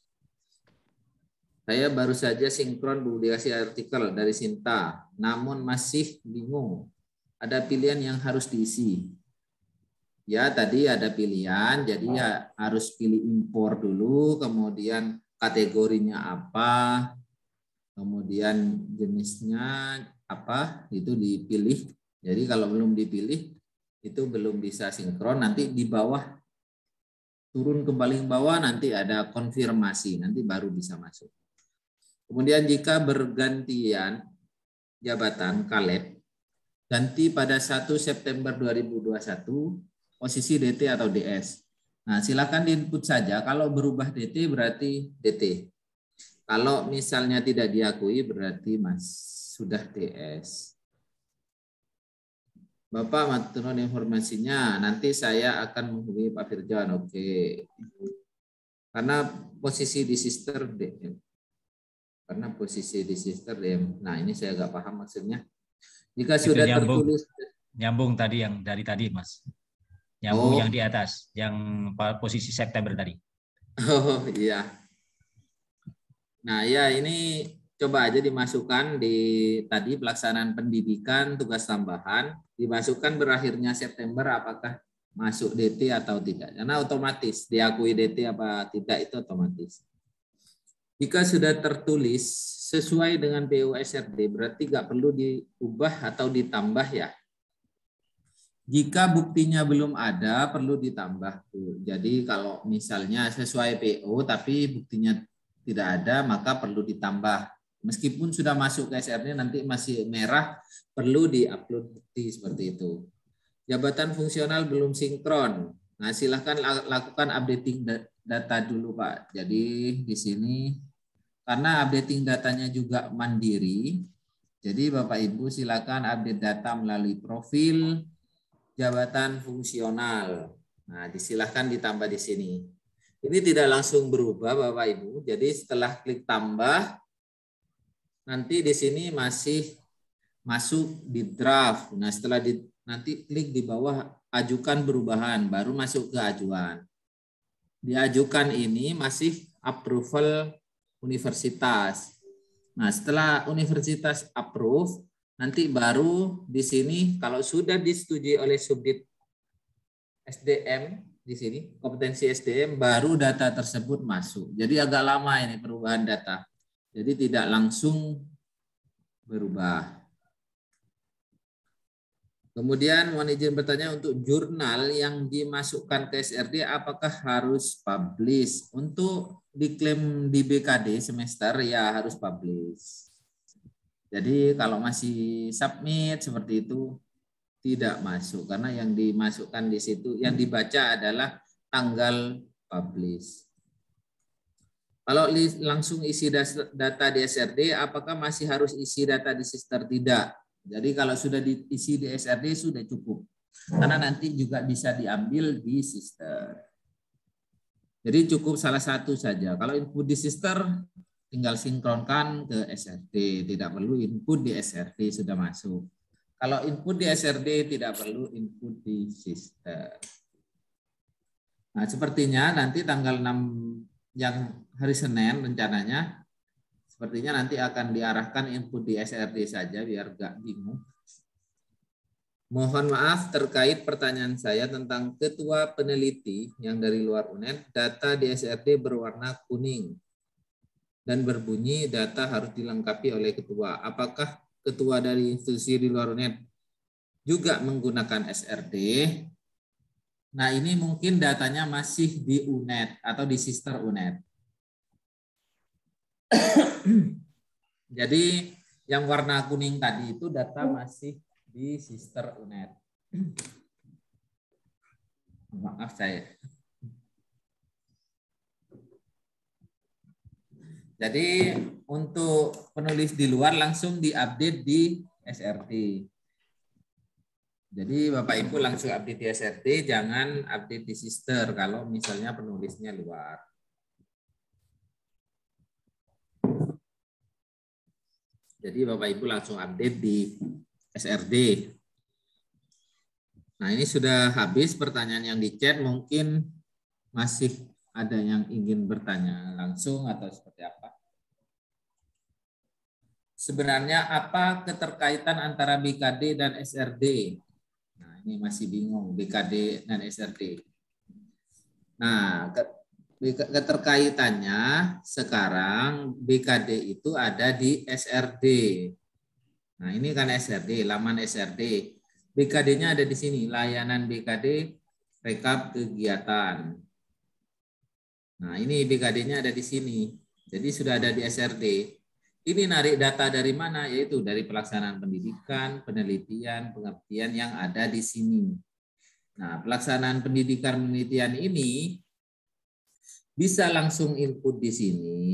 Saya baru saja sinkron publikasi artikel dari Sinta, namun masih bingung. Ada pilihan yang harus diisi. Ya, tadi ada pilihan, jadi ya harus pilih impor dulu, kemudian kategorinya apa, kemudian jenisnya apa, itu dipilih. Jadi kalau belum dipilih, itu belum bisa sinkron. Nanti di bawah, turun ke paling bawah, nanti ada konfirmasi, nanti baru bisa masuk. Kemudian jika bergantian jabatan Kaleb, ganti pada 1 September 2021, posisi DT atau DS. Nah, silakan diinput saja. Kalau berubah DT berarti DT. Kalau misalnya tidak diakui berarti sudah DS. Bapak matur informasinya, nanti saya akan menghubungi Pak Firjan. Oke. Karena posisi di sister DM. Nah, ini saya agak paham maksudnya. Jika itu sudah tertulis. Nyambung tadi yang dari tadi, Mas. Nyambung yang di atas, yang posisi September tadi. Oh iya. Nah ya, ini coba aja dimasukkan di tadi pelaksanaan pendidikan tugas tambahan, dimasukkan berakhirnya September, apakah masuk DT atau tidak. Karena otomatis diakui DT apa tidak itu otomatis. Jika sudah tertulis sesuai dengan PO SRD berarti nggak perlu diubah atau ditambah ya. Jika buktinya belum ada perlu ditambah. Jadi kalau misalnya sesuai PO tapi buktinya tidak ada maka perlu ditambah. Meskipun sudah masuk ke SRD nanti masih merah perlu diupload bukti seperti itu. Jabatan fungsional belum sinkron. Nah, silahkan lakukan updating data dulu, Pak. Jadi di sini karena updating datanya juga mandiri, jadi Bapak Ibu silakan update data melalui profil jabatan fungsional. Nah, disilahkan ditambah di sini. Ini tidak langsung berubah Bapak Ibu. Jadi setelah klik tambah, nanti di sini masih masuk di draft. Nah, setelah nanti klik di bawah ajukan perubahan, baru masuk ke ajuan. Diajukan ini masih approval universitas. Nah, setelah universitas approve, nanti baru di sini kalau sudah disetujui oleh subdit SDM di sini, kompetensi SDM, baru data tersebut masuk. Jadi agak lama ini perubahan data. Jadi tidak langsung berubah. Kemudian mohon izin bertanya untuk jurnal yang dimasukkan ke SRD apakah harus publish? Untuk diklaim di BKD semester ya harus publish. Jadi kalau masih submit seperti itu tidak masuk karena yang dimasukkan di situ yang dibaca adalah tanggal publish. Kalau langsung isi data di SRD apakah masih harus isi data di sister? Tidak. Jadi kalau sudah diisi di SRD sudah cukup. Karena nanti juga bisa diambil di sister. Jadi cukup salah satu saja. Kalau input di sister tinggal sinkronkan ke SRD. Tidak perlu input di SRD sudah masuk. Kalau input di SRD tidak perlu input di sister. Nah sepertinya nanti tanggal 6 yang hari Senin rencananya. Sepertinya nanti akan diarahkan input di SRD saja biar gak bingung. Mohon maaf terkait pertanyaan saya tentang ketua peneliti yang dari luar UNED, data di SRD berwarna kuning dan berbunyi data harus dilengkapi oleh ketua. Apakah ketua dari institusi di luar UNED juga menggunakan SRD? Nah ini mungkin datanya masih di UNED atau di sister UNED. Jadi yang warna kuning tadi itu data masih di sister UNED. Maaf saya. Jadi untuk penulis di luar langsung diupdate di SRD. Jadi Bapak Ibu langsung update di SRD, jangan update di sister kalau misalnya penulisnya luar. Jadi Bapak Ibu langsung update di SRD. Nah ini sudah habis pertanyaan yang di chat. Mungkin masih ada yang ingin bertanya langsung atau seperti apa? Sebenarnya apa keterkaitan antara BKD dan SRD? Nah ini masih bingung BKD dan SRD. Nah keterkaitannya sekarang BKD itu ada di SRD. Nah ini kan SRD, laman SRD. BKD-nya ada di sini, layanan BKD rekap kegiatan. Nah ini BKD-nya ada di sini. Jadi sudah ada di SRD. Ini narik data dari mana? Yaitu dari pelaksanaan pendidikan, penelitian, pengabdian yang ada di sini. Nah pelaksanaan pendidikan penelitian ini bisa langsung input di sini.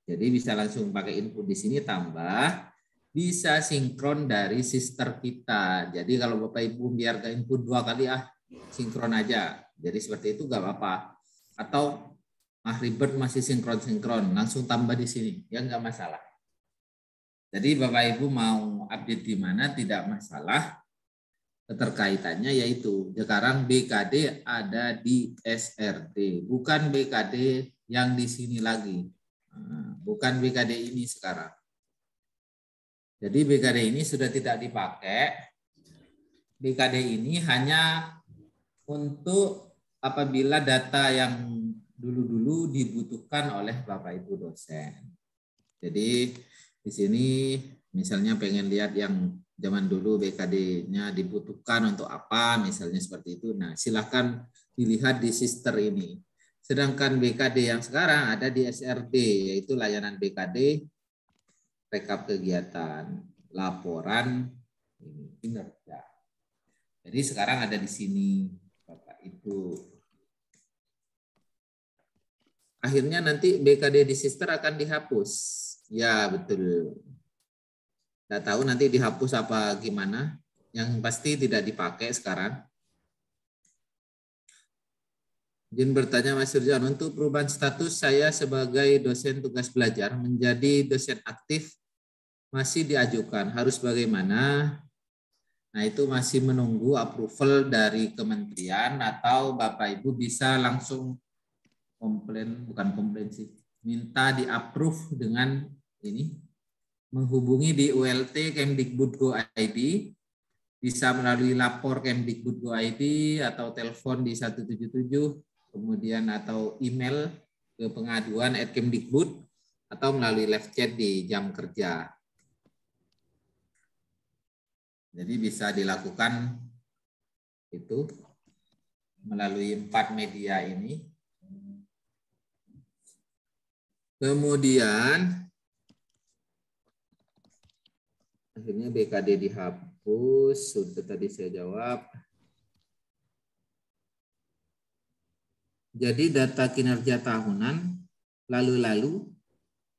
Jadi bisa langsung pakai input di sini tambah. Bisa sinkron dari sister kita. Jadi kalau Bapak Ibu biar ke input 2 kali sinkron aja. Jadi seperti itu gak apa-apa. Atau ribet masih sinkron-sinkron. Langsung tambah di sini. Ya nggak masalah. Jadi Bapak Ibu mau update di mana tidak masalah. Keterkaitannya yaitu sekarang BKD ada di SRD, bukan BKD yang di sini lagi, bukan BKD ini sekarang. Jadi BKD ini sudah tidak dipakai. BKD ini hanya untuk apabila data yang dulu-dulu dibutuhkan oleh Bapak Ibu dosen. Jadi di sini misalnya pengen lihat yang zaman dulu BKD-nya dibutuhkan untuk apa, misalnya seperti itu. Nah, silakan dilihat di sister ini. Sedangkan BKD yang sekarang ada di SRD, yaitu layanan BKD, rekap kegiatan, laporan kinerja. Jadi sekarang ada di sini, Bapak Ibu. Akhirnya nanti BKD di sister akan dihapus. Ya, betul. Tidak tahu nanti dihapus apa gimana. Yang pasti tidak dipakai sekarang. Izin bertanya Mas Surjan, untuk perubahan status saya sebagai dosen tugas belajar menjadi dosen aktif masih diajukan. Harus bagaimana? Nah, itu masih menunggu approval dari kementerian atau Bapak Ibu bisa langsung komplain, bukan komplain sih, minta di-approve dengan ini, menghubungi di ULT Kemdikbud.go.id, bisa melalui lapor Kemdikbud.go.id atau telepon di 177, kemudian atau email ke pengaduan@Kemdikbud atau melalui live chat di jam kerja. Jadi bisa dilakukan itu melalui 4 media ini. Kemudian akhirnya BKD dihapus, sudah tadi saya jawab. Jadi data kinerja tahunan lalu-lalu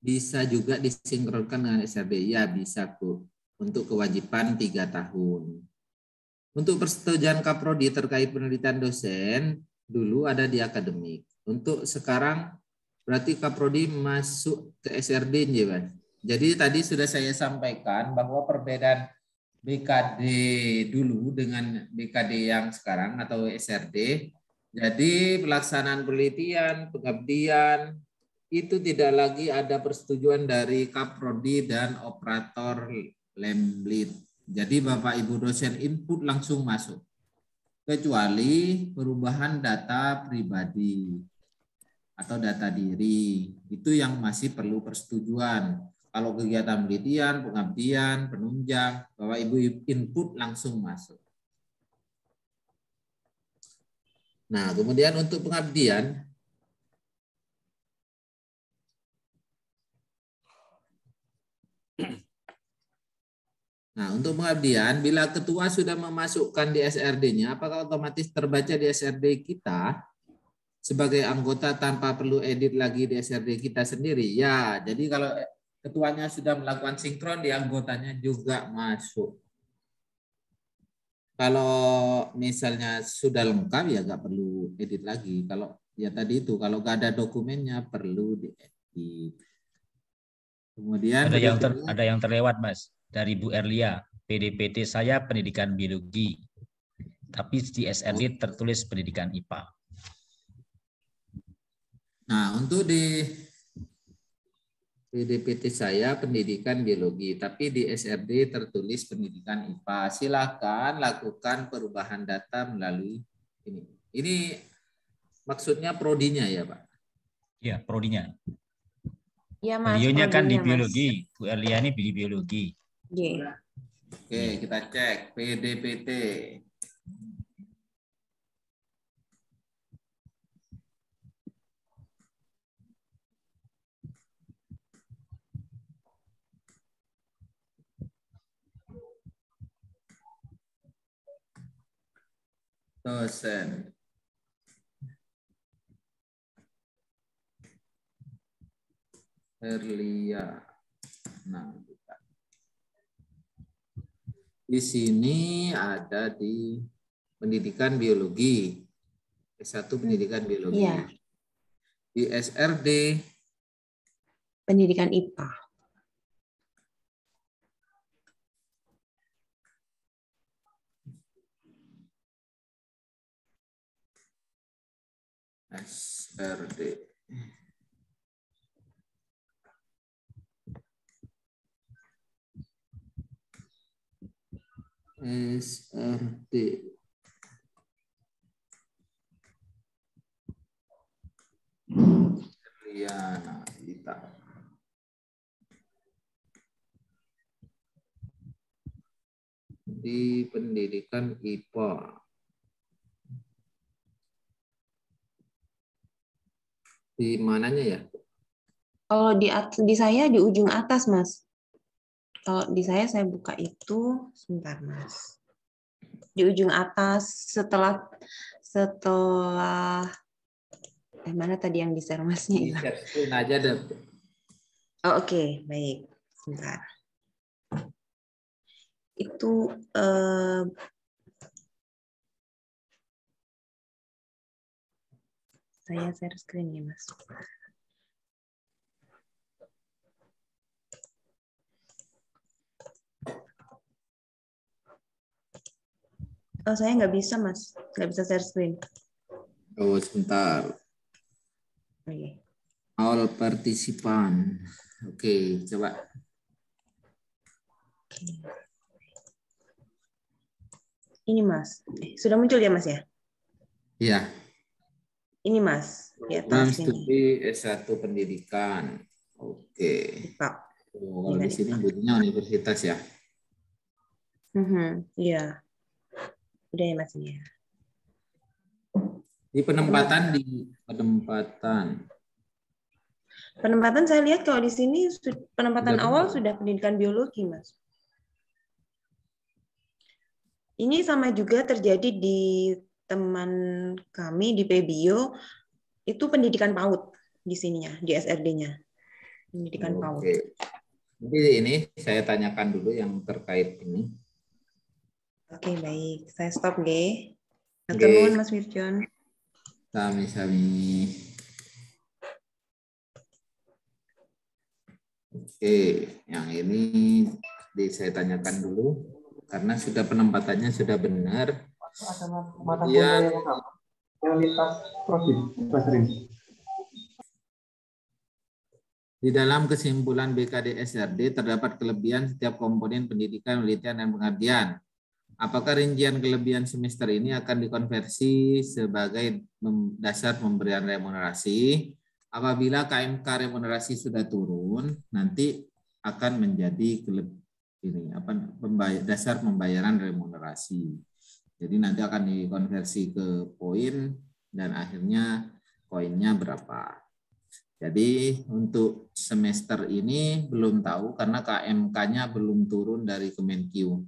bisa juga disinkronkan dengan SRD. Ya bisa Bu, untuk kewajiban 3 tahun. Untuk persetujuan Kaprodi terkait penelitian dosen, dulu ada di akademik. Untuk sekarang berarti Kaprodi masuk ke SRD, ya Mas. Jadi tadi sudah saya sampaikan bahwa perbedaan BKD dulu dengan BKD yang sekarang atau SRD, jadi pelaksanaan penelitian, pengabdian, itu tidak lagi ada persetujuan dari Kaprodi dan operator Lemlit. Jadi Bapak Ibu dosen input langsung masuk. Kecuali perubahan data pribadi atau data diri, itu yang masih perlu persetujuan. Kalau kegiatan penelitian, pengabdian, penunjang, Bapak Ibu input langsung masuk. Nah, kemudian untuk pengabdian, bila ketua sudah memasukkan di SRD-nya, apakah otomatis terbaca di SRD kita sebagai anggota tanpa perlu edit lagi di SRD kita sendiri? Ya, jadi kalau ketuanya sudah melakukan sinkron, di anggotanya juga masuk. Kalau misalnya sudah lengkap ya nggak perlu edit lagi. Kalau ya tadi itu kalau nggak ada dokumennya perlu diedit. Kemudian ada yang terlewat Mas dari Bu Erlia. PDPT saya pendidikan biologi, tapi di SRD tertulis pendidikan IPA. Nah untuk di PDPT saya pendidikan biologi, tapi di SRD tertulis pendidikan IPA. Silakan lakukan perubahan data melalui ini. Ini maksudnya prodinya ya Pak? Ya, prodinya. Ya Mas. Beliaunya kan di biologi, Mas. Bu Erlia ini di biologi. Yeah. Oke, kita cek PDPT. Dosen. Erlia. Nah, di sini ada di pendidikan biologi. S1 pendidikan biologi. Iya. Di SRD pendidikan IPA. SRD. SRD. Studi pendidikan IPA. Di mananya ya? Kalau di saya di ujung atas, Mas. Kalau di saya buka itu, sebentar, Mas. Di ujung atas setelah mana tadi yang di-share Masnya Di hilang. share screen aja deh. Oh, oke, baik. Sebentar. Itu saya share screen ya, Mas. Oh, saya nggak bisa, Mas. Nggak bisa share screen. Oh, sebentar. Oke. All partisipan. Oke, coba. Ini, Mas. Sudah muncul ya, Mas ya? Iya. Ini, Mas. Di Program atas ini. studi S1 pendidikan. Oke. Pak. Oh, kalau di sini bunyinya universitas ya. Iya. Udah ya, Mas ya. Di penempatan Penempatan saya lihat kalau di sini penempatan awal sudah pendidikan biologi, Mas. Ini sama juga terjadi di teman kami di PBio, itu pendidikan PAUD di sininya, di SRD-nya. Pendidikan PAUD. Oke. Jadi ini saya tanyakan dulu yang terkait ini. Oke, baik. Saya stop, nggih. Nuwun, Mas Wirjon. Sami-sami. Oke, yang ini saya tanyakan dulu karena sudah penempatannya sudah benar. Kemudian di dalam kesimpulan BKD SRD terdapat kelebihan setiap komponen pendidikan, penelitian, dan pengabdian. Apakah rincian kelebihan semester ini akan dikonversi sebagai dasar pemberian remunerasi? Apabila KMK remunerasi sudah turun, nanti akan menjadi dasar pembayaran remunerasi. Jadi nanti akan dikonversi ke poin dan akhirnya poinnya berapa. Jadi untuk semester ini belum tahu karena KMK-nya belum turun dari Kemenkyu.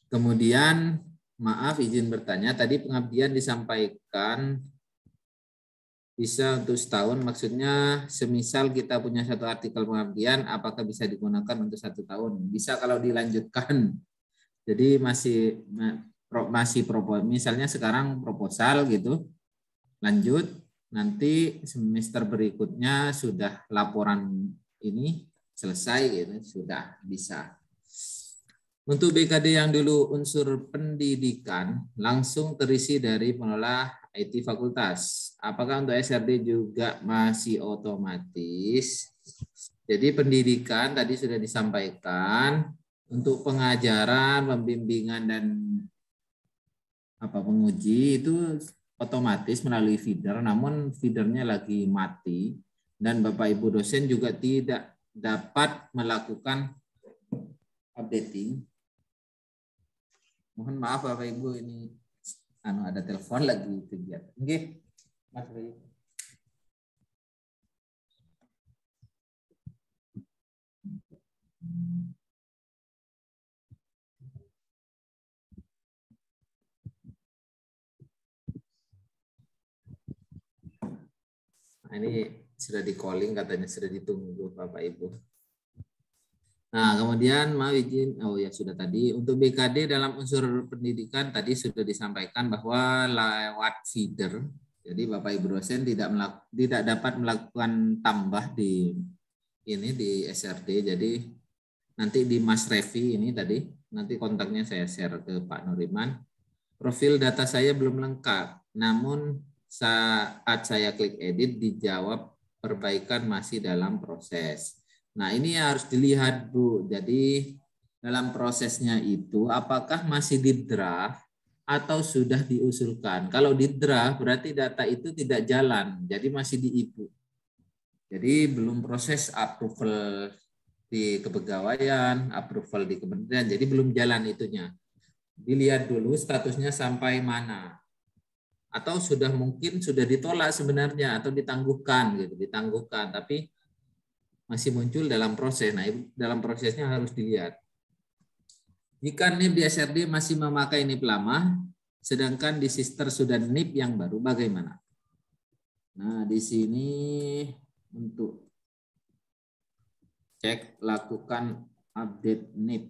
Kemudian, maaf izin bertanya, tadi pengabdian disampaikan bisa untuk setahun, maksudnya semisal kita punya satu artikel pengabdian, apakah bisa digunakan untuk 1 tahun? Bisa kalau dilanjutkan. Jadi masih misalnya sekarang proposal gitu, lanjut, nanti semester berikutnya sudah laporan ini selesai gitu, sudah bisa. Untuk BKD yang dulu unsur pendidikan langsung terisi dari pengelola IT fakultas. Apakah untuk SRD juga masih otomatis? Jadi pendidikan tadi sudah disampaikan untuk pengajaran, pembimbingan dan penguji itu otomatis melalui feeder, namun feedernya lagi mati dan Bapak Ibu dosen juga tidak dapat melakukan updating. Mohon maaf Bapak Ibu, ini ada telepon lagi kegiatan. Oke, Mas Bayu. Nah, ini sudah di calling, katanya sudah ditunggu Bapak Ibu. Nah, kemudian mau izin, sudah tadi untuk BKD dalam unsur pendidikan tadi sudah disampaikan bahwa lewat feeder. Jadi Bapak Ibu dosen tidak dapat melakukan tambah di SRD. Jadi nanti di Mas Revi ini tadi, nanti kontaknya saya share ke Pak Nuriman. Profil data saya belum lengkap, namun saat saya klik edit dijawab perbaikan masih dalam proses. Nah, ini harus dilihat, Bu. Jadi dalam prosesnya itu apakah masih di draft atau sudah diusulkan? Kalau di draft berarti data itu tidak jalan, jadi masih di input. Jadi belum proses approval di kepegawaian, approval di kementerian, jadi belum jalan itunya. Dilihat dulu statusnya sampai mana. Atau mungkin sudah ditolak sebenarnya atau ditangguhkan gitu, ditangguhkan tapi masih muncul dalam proses. Nah, dalam prosesnya harus dilihat. Jika NIP di SRD masih memakai NIP lama, sedangkan di sister sudah NIP yang baru, bagaimana? Nah, di sini untuk cek, lakukan update NIP.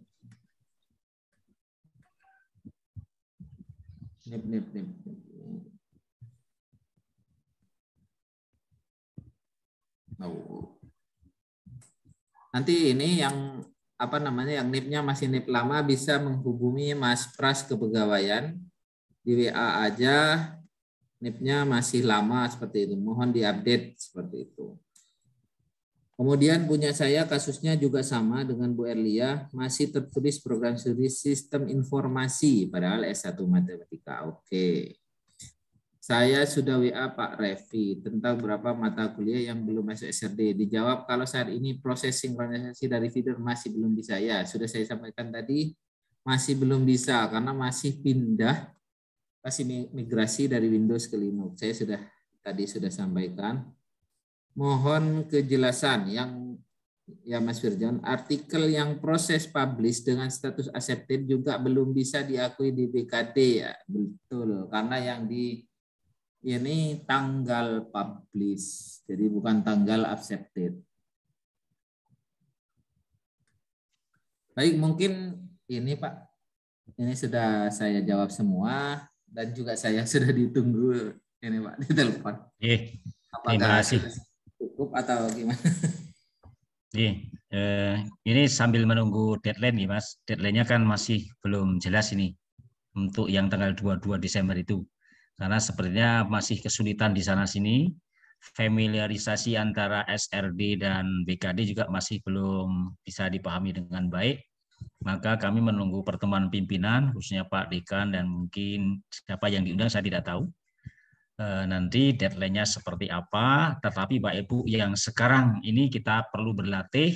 NIP. Oh. Nanti ini yang yang NIP-nya masih NIP lama bisa menghubungi Mas Pras Kepegawaian di WA aja. NIP-nya masih lama seperti itu, mohon diupdate seperti itu. Kemudian punya saya kasusnya juga sama dengan Bu Erlia, masih tertulis program studi sistem informasi padahal S1 matematika. Oke. Saya sudah WA Pak Revi tentang berapa mata kuliah yang belum masuk SRD. Dijawab kalau saat ini proses sinkronisasi dari feeder masih belum bisa. Ya, sudah saya sampaikan tadi masih belum bisa karena masih pindah, masih migrasi dari Windows ke Linux. Saya sudah sampaikan. Mohon kejelasan yang Mas Firjan, artikel yang proses publish dengan status accepted juga belum bisa diakui di BKD ya. Betul, karena yang ini tanggal publish, jadi bukan tanggal accepted. Baik, mungkin ini Pak, ini sudah saya jawab semua dan juga saya sudah ditunggu ini Pak di telepon. Terima kasih. Cukup atau gimana? Ini sambil menunggu deadline nih Mas. Deadline-nya kan masih belum jelas ini untuk yang tanggal 22 Desember itu. Karena sepertinya masih kesulitan di sana-sini. Familiarisasi antara SRD dan BKD juga masih belum bisa dipahami dengan baik. Maka kami menunggu pertemuan pimpinan, khususnya Pak Dekan dan mungkin siapa yang diundang saya tidak tahu. Nanti deadline-nya seperti apa, tetapi Pak Ibu yang sekarang ini kita perlu berlatih,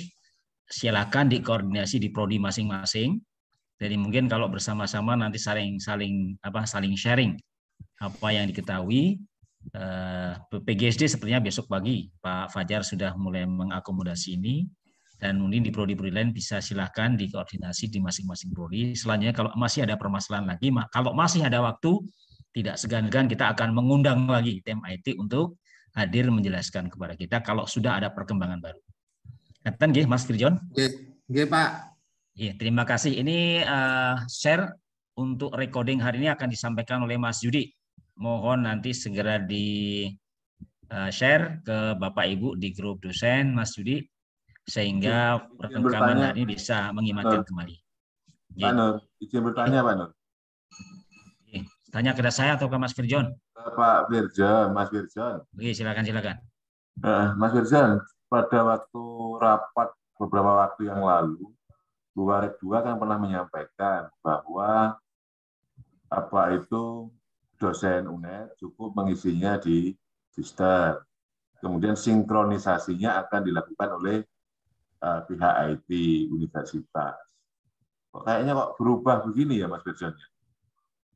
silakan dikoordinasi di prodi masing-masing. Jadi mungkin kalau bersama-sama nanti saling sharing apa yang diketahui. PGSD sepertinya besok pagi Pak Fajar sudah mulai mengakomodasi ini, dan mungkin di prodi-prodi lain bisa silakan dikoordinasi di masing-masing prodi. Selanjutnya kalau masih ada permasalahan lagi, kalau masih ada waktu, tidak segan-segan kita akan mengundang lagi tim IT untuk hadir menjelaskan kepada kita kalau sudah ada perkembangan baru. Ngeten nggih Mas Firjon? Nggih Pak. Iya, terima kasih. Ini share untuk recording hari ini akan disampaikan oleh Mas Yudi. Mohon nanti segera di share ke Bapak Ibu di grup dosen Mas Yudi sehingga rekaman hari ini bisa mengingatkan kembali. Pak Nur, izin bertanya Pak Nur. Tanya ke saya atau ke Mas Firjon? Pak Firjon, Mas Firjon. Oke, silakan. Mas Firjon, pada waktu rapat beberapa waktu yang lalu, Bu Warek II kan pernah menyampaikan bahwa dosen UNED cukup mengisinya di sister. Kemudian sinkronisasinya akan dilakukan oleh pihak IT universitas. Kayaknya kok berubah begini ya Mas Firjon?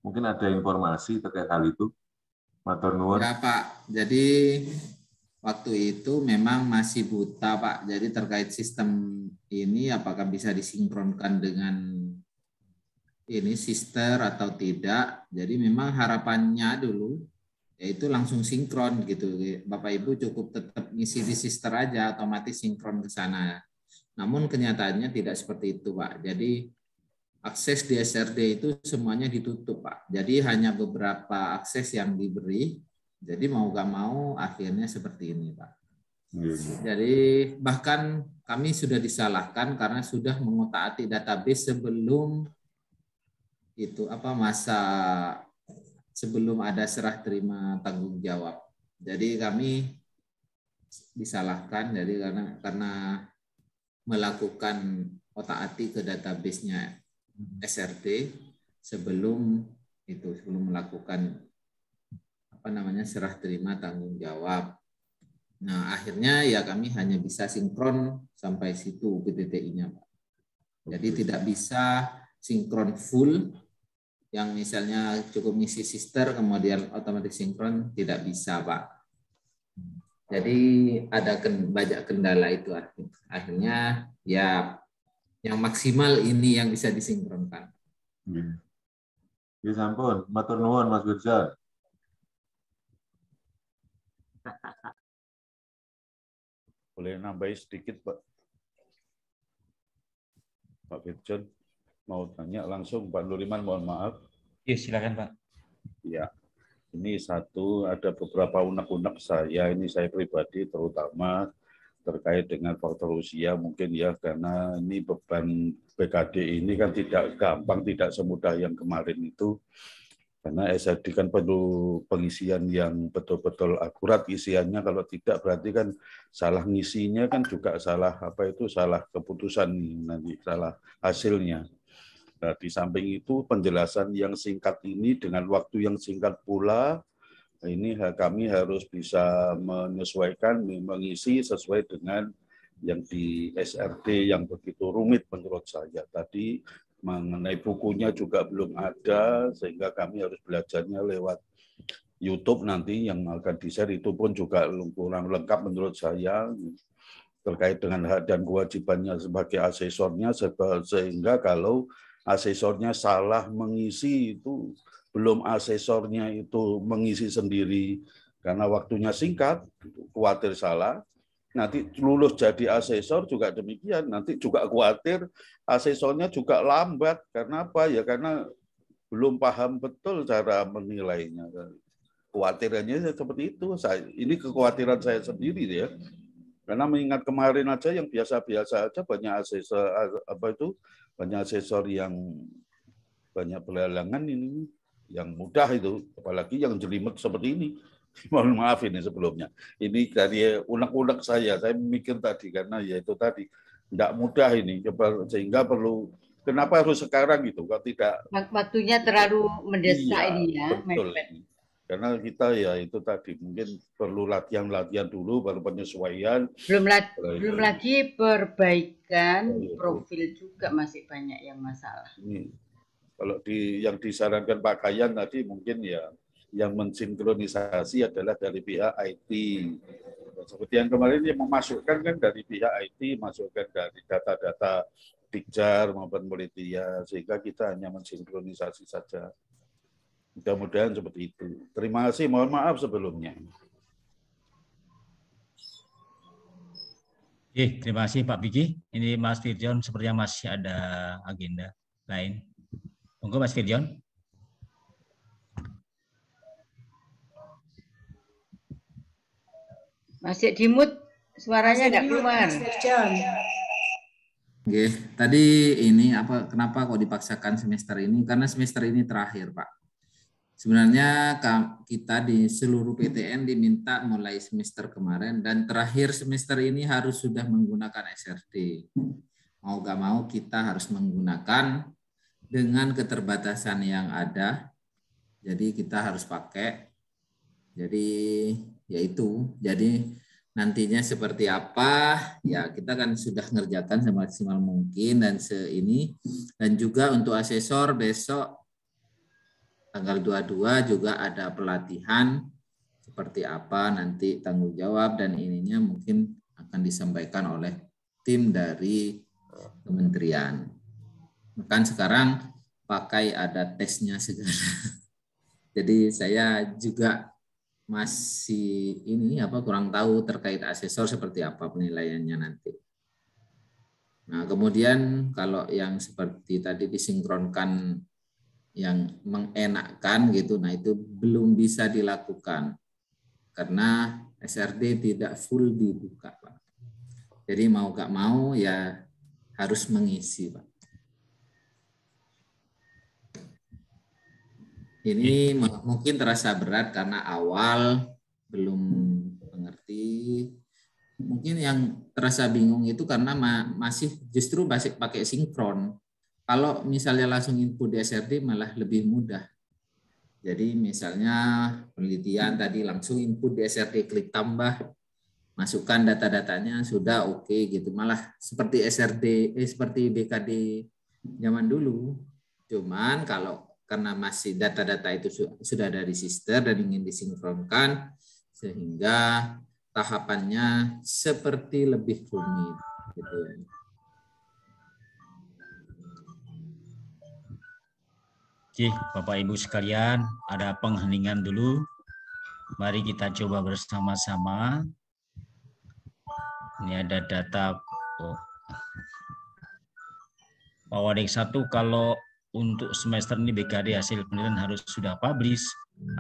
Mungkin ada informasi terkait hal itu, matur nuwun. Ya Pak, jadi waktu itu memang masih buta Pak. Jadi terkait sistem ini apakah bisa disinkronkan dengan ini sister atau tidak. Jadi memang harapannya dulu yaitu langsung sinkron gitu. Bapak Ibu cukup tetap ngisi di sister aja, otomatis sinkron ke sana. Namun kenyataannya tidak seperti itu Pak. Jadi akses di SRD itu semuanya ditutup Pak. Jadi hanya beberapa akses yang diberi. Jadi mau gak mau akhirnya seperti ini Pak. Jadi bahkan kami sudah disalahkan karena sudah mengotak-atik database sebelum sebelum ada serah terima tanggung jawab. Jadi kami disalahkan karena melakukan otak-atik ke database-nya SRD sebelum melakukan serah terima tanggung jawab. Nah, akhirnya ya kami hanya bisa sinkron sampai situ PTTI-nya, Pak. Jadi tidak bisa sinkron full, yang misalnya cukup ngisi sister kemudian otomatis sinkron, tidak bisa, Pak. Jadi ada banyak kendala itu akhirnya ya yang maksimal ini yang bisa disinkronkan. Ya sampun, matur nuwun Mas Firjan. Boleh nambahi sedikit, Pak? Pak Firjan mau tanya langsung, Pak Nuriman, mohon maaf. Ya, silakan Pak. Ya, ini satu, ada beberapa unek-unek saya, ini saya pribadi terutama terkait dengan faktor usia mungkin ya, karena ini beban BKD ini kan tidak gampang, tidak semudah yang kemarin itu. Karena SRD kan perlu pengisian yang betul-betul akurat isiannya, kalau tidak berarti kan salah ngisinya kan juga salah salah keputusan nanti, salah hasilnya. Nah, di samping itu penjelasan yang singkat ini dengan waktu yang singkat pula, ini kami harus bisa menyesuaikan, mengisi sesuai dengan yang di SRD yang begitu rumit menurut saya. Tadi mengenai bukunya juga belum ada, sehingga kami harus belajarnya lewat YouTube nanti yang akan di-share, itu pun juga kurang lengkap menurut saya terkait dengan hak dan kewajibannya sebagai asesornya, sehingga kalau asesornya salah mengisi itu belum asesornya itu mengisi sendiri karena waktunya singkat, khawatir salah. Nanti lulus jadi asesor juga demikian, nanti juga khawatir asesornya juga lambat. Karena apa? Ya karena belum paham betul cara menilainya. Khawatirannya seperti itu. Ini kekhawatiran saya sendiri ya. Karena mengingat kemarin aja yang biasa-biasa aja banyak asesor banyak asesor yang banyak pelelangan ini, yang mudah itu, apalagi yang jelimet seperti ini. Mohon maaf ini sebelumnya. Ini dari unek-unek saya mikir tadi, karena ya itu tadi, tidak mudah ini, sehingga perlu, kenapa harus sekarang gitu, kalau tidak. Waktunya terlalu mendesak iya, ini ya. betul. Karena kita ya itu tadi, mungkin perlu latihan-latihan dulu, baru penyesuaian. Belum lagi perbaikan profil juga masih banyak yang masalah. Ini, kalau yang disarankan Pak Kayan tadi mungkin ya, yang mensinkronisasi adalah dari pihak IT. Seperti yang kemarin yang memasukkan kan dari pihak IT, masukkan dari data-data Dikjar maupun Politia, sehingga kita hanya mensinkronisasi saja. Mudah-mudahan seperti itu. Terima kasih, mohon maaf sebelumnya. Terima kasih Pak Biki. Ini Mas Firjon sepertinya masih ada agenda lain. Monggo Mas Firjon. Masih di-mute, suaranya nggak keluar. Oke, tadi ini kenapa kok dipaksakan semester ini? Karena semester ini terakhir, Pak. Sebenarnya kita di seluruh PTN diminta mulai semester kemarin dan terakhir semester ini harus sudah menggunakan SRD. Mau gak mau kita harus menggunakan dengan keterbatasan yang ada. Jadi kita harus pakai. Jadi yaitu, jadi nantinya seperti apa, ya kita kan sudah ngerjakan semaksimal mungkin dan dan juga untuk asesor besok tanggal 22 juga ada pelatihan seperti apa nanti tanggung jawab dan ininya mungkin akan disampaikan oleh tim dari kementerian. Bahkan sekarang pakai ada tesnya segala. Jadi saya juga masih kurang tahu terkait asesor seperti apa penilaiannya nanti. Nah, kemudian kalau yang seperti tadi disinkronkan yang mengenakkan gitu, nah itu belum bisa dilakukan karena SRD tidak full dibuka, Pak. Jadi mau gak mau ya harus mengisi, Pak. Ini mungkin terasa berat karena awal belum mengerti. Mungkin yang terasa bingung itu karena masih pakai sinkron. Kalau misalnya langsung input di SRD malah lebih mudah. Jadi misalnya penelitian tadi langsung input di SRD, klik tambah. masukkan data-datanya sudah oke gitu. Malah seperti seperti BKD zaman dulu. Cuman kalau karena masih data-data itu sudah dari sister dan ingin disinkronkan, sehingga tahapannya seperti lebih rumit gitu. Oke, Bapak Ibu sekalian, ada pengheningan dulu. Mari kita coba bersama-sama. Ini ada data Wawadik 1, kalau untuk semester ini BKD hasil penelitian harus sudah publish,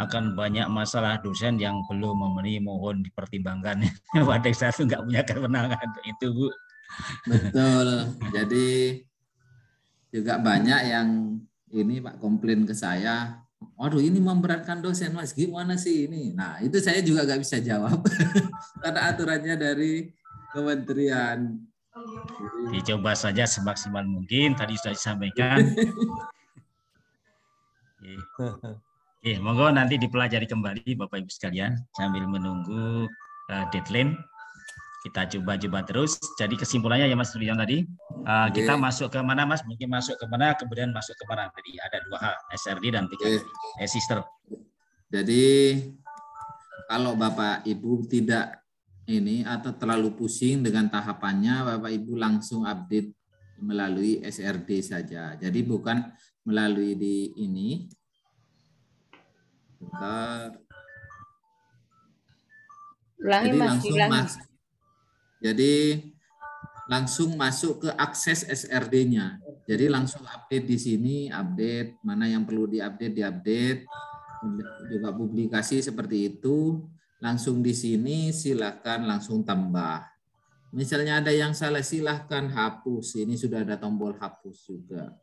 akan banyak masalah dosen yang belum memenuhi, mohon dipertimbangkan. Wawadik 1 nggak punya kewenangan itu, Bu. Betul. Jadi juga banyak yang ini Pak komplain ke saya, waduh ini memberatkan dosen Mas, gimana sih ini? Nah itu saya juga nggak bisa jawab karena aturannya dari kementerian. Dicoba saja semaksimal mungkin, tadi sudah disampaikan. Oke, monggo nanti dipelajari kembali Bapak Ibu sekalian sambil menunggu deadline. Kita coba terus. Jadi kesimpulannya ya Mas Rian tadi, kita masuk ke mana Mas? Mungkin masuk ke mana, kemudian masuk ke mana tadi? Ada 2 hal, SRD dan sister. Jadi kalau Bapak Ibu tidak ini atau terlalu pusing dengan tahapannya, Bapak Ibu langsung update melalui SRD saja. Jadi bukan melalui di ini. Bentar. Jadi langsung masuk ke akses SRD-nya. Jadi langsung update di sini, update mana yang perlu diupdate, juga publikasi seperti itu. Langsung di sini silakan langsung tambah. Misalnya ada yang salah silahkan hapus. Ini sudah ada tombol hapus juga.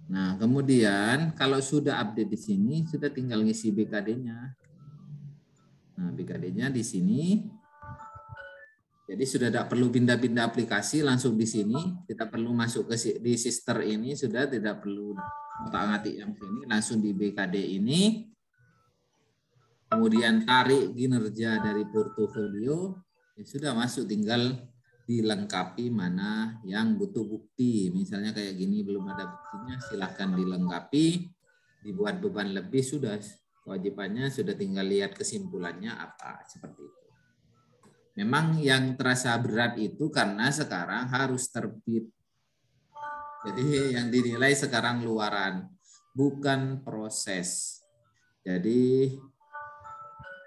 Nah, kemudian kalau sudah update di sini sudah tinggal ngisi BKD-nya. Nah, BKD-nya di sini. Jadi sudah tidak perlu pindah-pindah aplikasi, langsung di sini. Tidak perlu masuk ke di sister ini, sudah tidak perlu otak-atik yang sini, langsung di BKD ini. Kemudian tarik kinerja dari portofolio, ya sudah masuk, tinggal dilengkapi mana yang butuh bukti. Misalnya kayak gini belum ada buktinya, silahkan dilengkapi, dibuat beban lebih, sudah kewajibannya, sudah tinggal lihat kesimpulannya apa, seperti itu. Memang yang terasa berat itu karena sekarang harus terbit. Jadi yang dinilai sekarang luaran, bukan proses. Jadi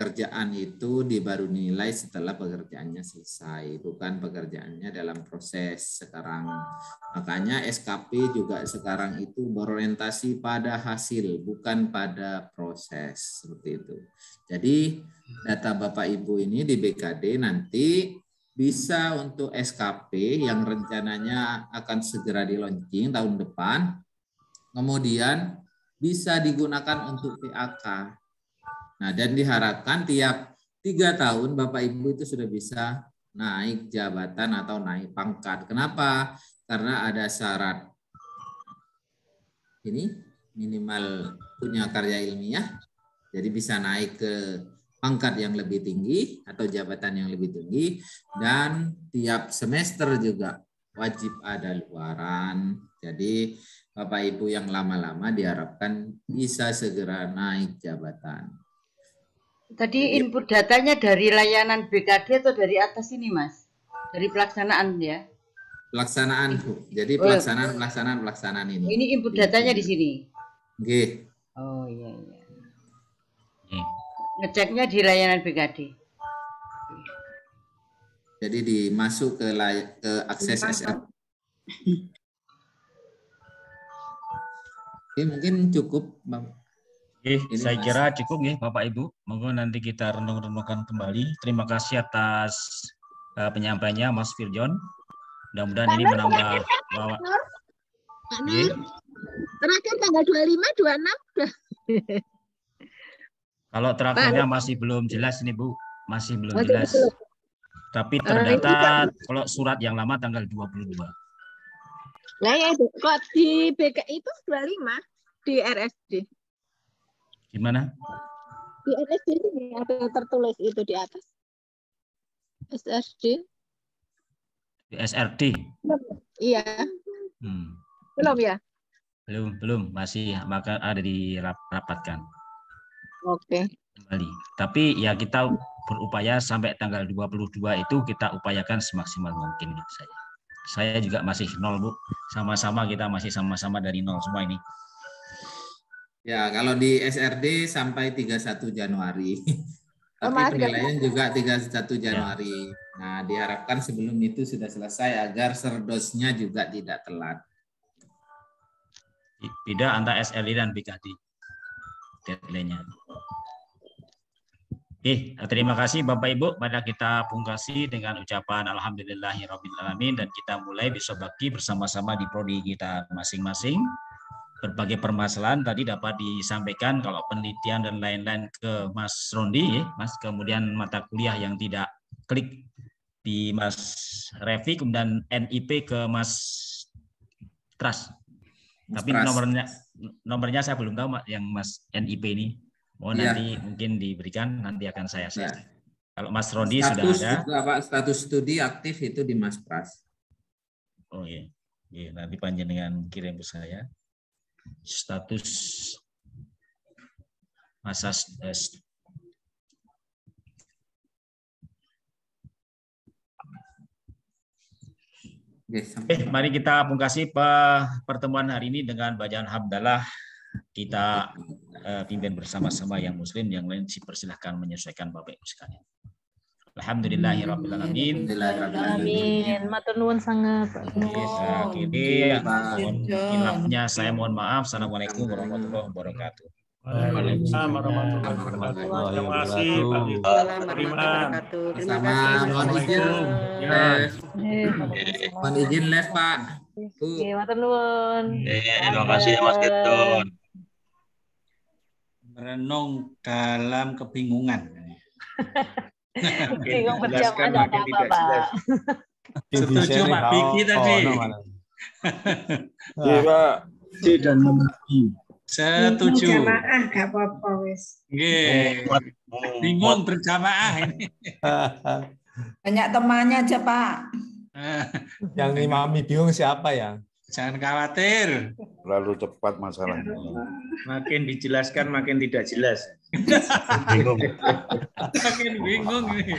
pekerjaan itu baru nilai setelah pekerjaannya selesai, bukan pekerjaannya dalam proses sekarang. Makanya SKP juga sekarang itu berorientasi pada hasil, bukan pada proses, seperti itu. Jadi data Bapak Ibu ini di BKD nanti bisa untuk SKP yang rencananya akan segera di launching tahun depan, kemudian bisa digunakan untuk PAK. Nah, dan diharapkan tiap 3 tahun Bapak Ibu itu sudah bisa naik jabatan atau naik pangkat. Kenapa? Karena ada syarat ini minimal punya karya ilmiah, jadi bisa naik ke pangkat yang lebih tinggi atau jabatan yang lebih tinggi, dan tiap semester juga wajib ada luaran. Jadi Bapak Ibu yang lama-lama diharapkan bisa segera naik jabatan. Tadi input datanya dari layanan BKD atau dari atas ini, Mas? Dari pelaksanaan ya? Pelaksanaan, jadi pelaksanaan ini. Ini input datanya di sini. Oke. Oh iya. Ngeceknya di layanan BKD. Jadi dimasuk ke akses SR. Oke, mungkin cukup, Bang. Saya kira cukup ya Bapak Ibu. Monggo nanti kita renung-renungkan kembali. Terima kasih atas penyampaiannya Mas Firjon. Mudah-mudahan ini menambah Terakhir tanggal 25, 26. Kalau terakhirnya masih belum jelas ini Bu, masih belum jelas. Tapi terdata kalau surat yang lama tanggal 22. Nah ya kok di BK itu 25 di RSD. Gimana? Di RSD ini ada tertulis itu di atas. SRD. Di SRD. Iya. Belum ya? Belum, masih maka ada dirapatkan Oke. kembali. Tapi ya kita berupaya sampai tanggal 22 itu kita upayakan semaksimal mungkin gitu saja. Saya juga masih nol, Bu. Sama-sama kita masih sama-sama dari nol semua ini. Ya, kalau di SRD sampai 31 Januari. Tapi penilaian juga 31 Januari. Nah, diharapkan sebelum itu sudah selesai agar serdosnya juga tidak telat. Beda antara SRD dan BKD deadline-nya. Oke, terima kasih Bapak Ibu. Mari kita pungkasi dengan ucapan alhamdulillahirrabbilalamin dan kita mulai besok pagi bersama-sama di prodi kita masing-masing. Berbagai permasalahan tadi dapat disampaikan kalau penelitian dan lain-lain ke Mas Rondi, Mas. Kemudian mata kuliah yang tidak klik di Mas Revi, kemudian NIP ke Mas Tras. Tapi nomornya saya belum tahu yang Mas NIP ini. Nanti mungkin diberikan, nanti akan saya share. Kalau Mas Rondi sudah ada. Status studi aktif itu di Mas Pras. Oh iya. Nanti panjenengan kirim ke saya. Status masa mari kita pungkasi pertemuan hari ini dengan bacaan hamdalah. Kita pimpin bersama-sama yang muslim, yang lain dipersilahkan menyesuaikan Bapak Ibu sekalian. Alhamdulillahirrahmanirrahim. Amin. Matur nuwun sangat. Hilafnya saya mohon maaf. Assalamualaikum warahmatullahi wabarakatuh. Waalaikumsalam warahmatullahi wabarakatuh. Terima kasih. Mohon izin les, Pak. Matur nuwun. Terima kasih Mas Keton. Merenung dalam kebingungan. Bingung berjamaah ada apa-apa. Setuju Pak Biki tadi. Iya Pak. Dan setuju. Berjamaah gak apa-apa wis. Nggih. Bingung berjamaah ini. Banyak temannya aja Pak. Yang ngimami bingung siapa ya? Jangan khawatir. Terlalu cepat masalahnya. Makin dijelaskan makin tidak jelas. Bingung. Makin bingung nih.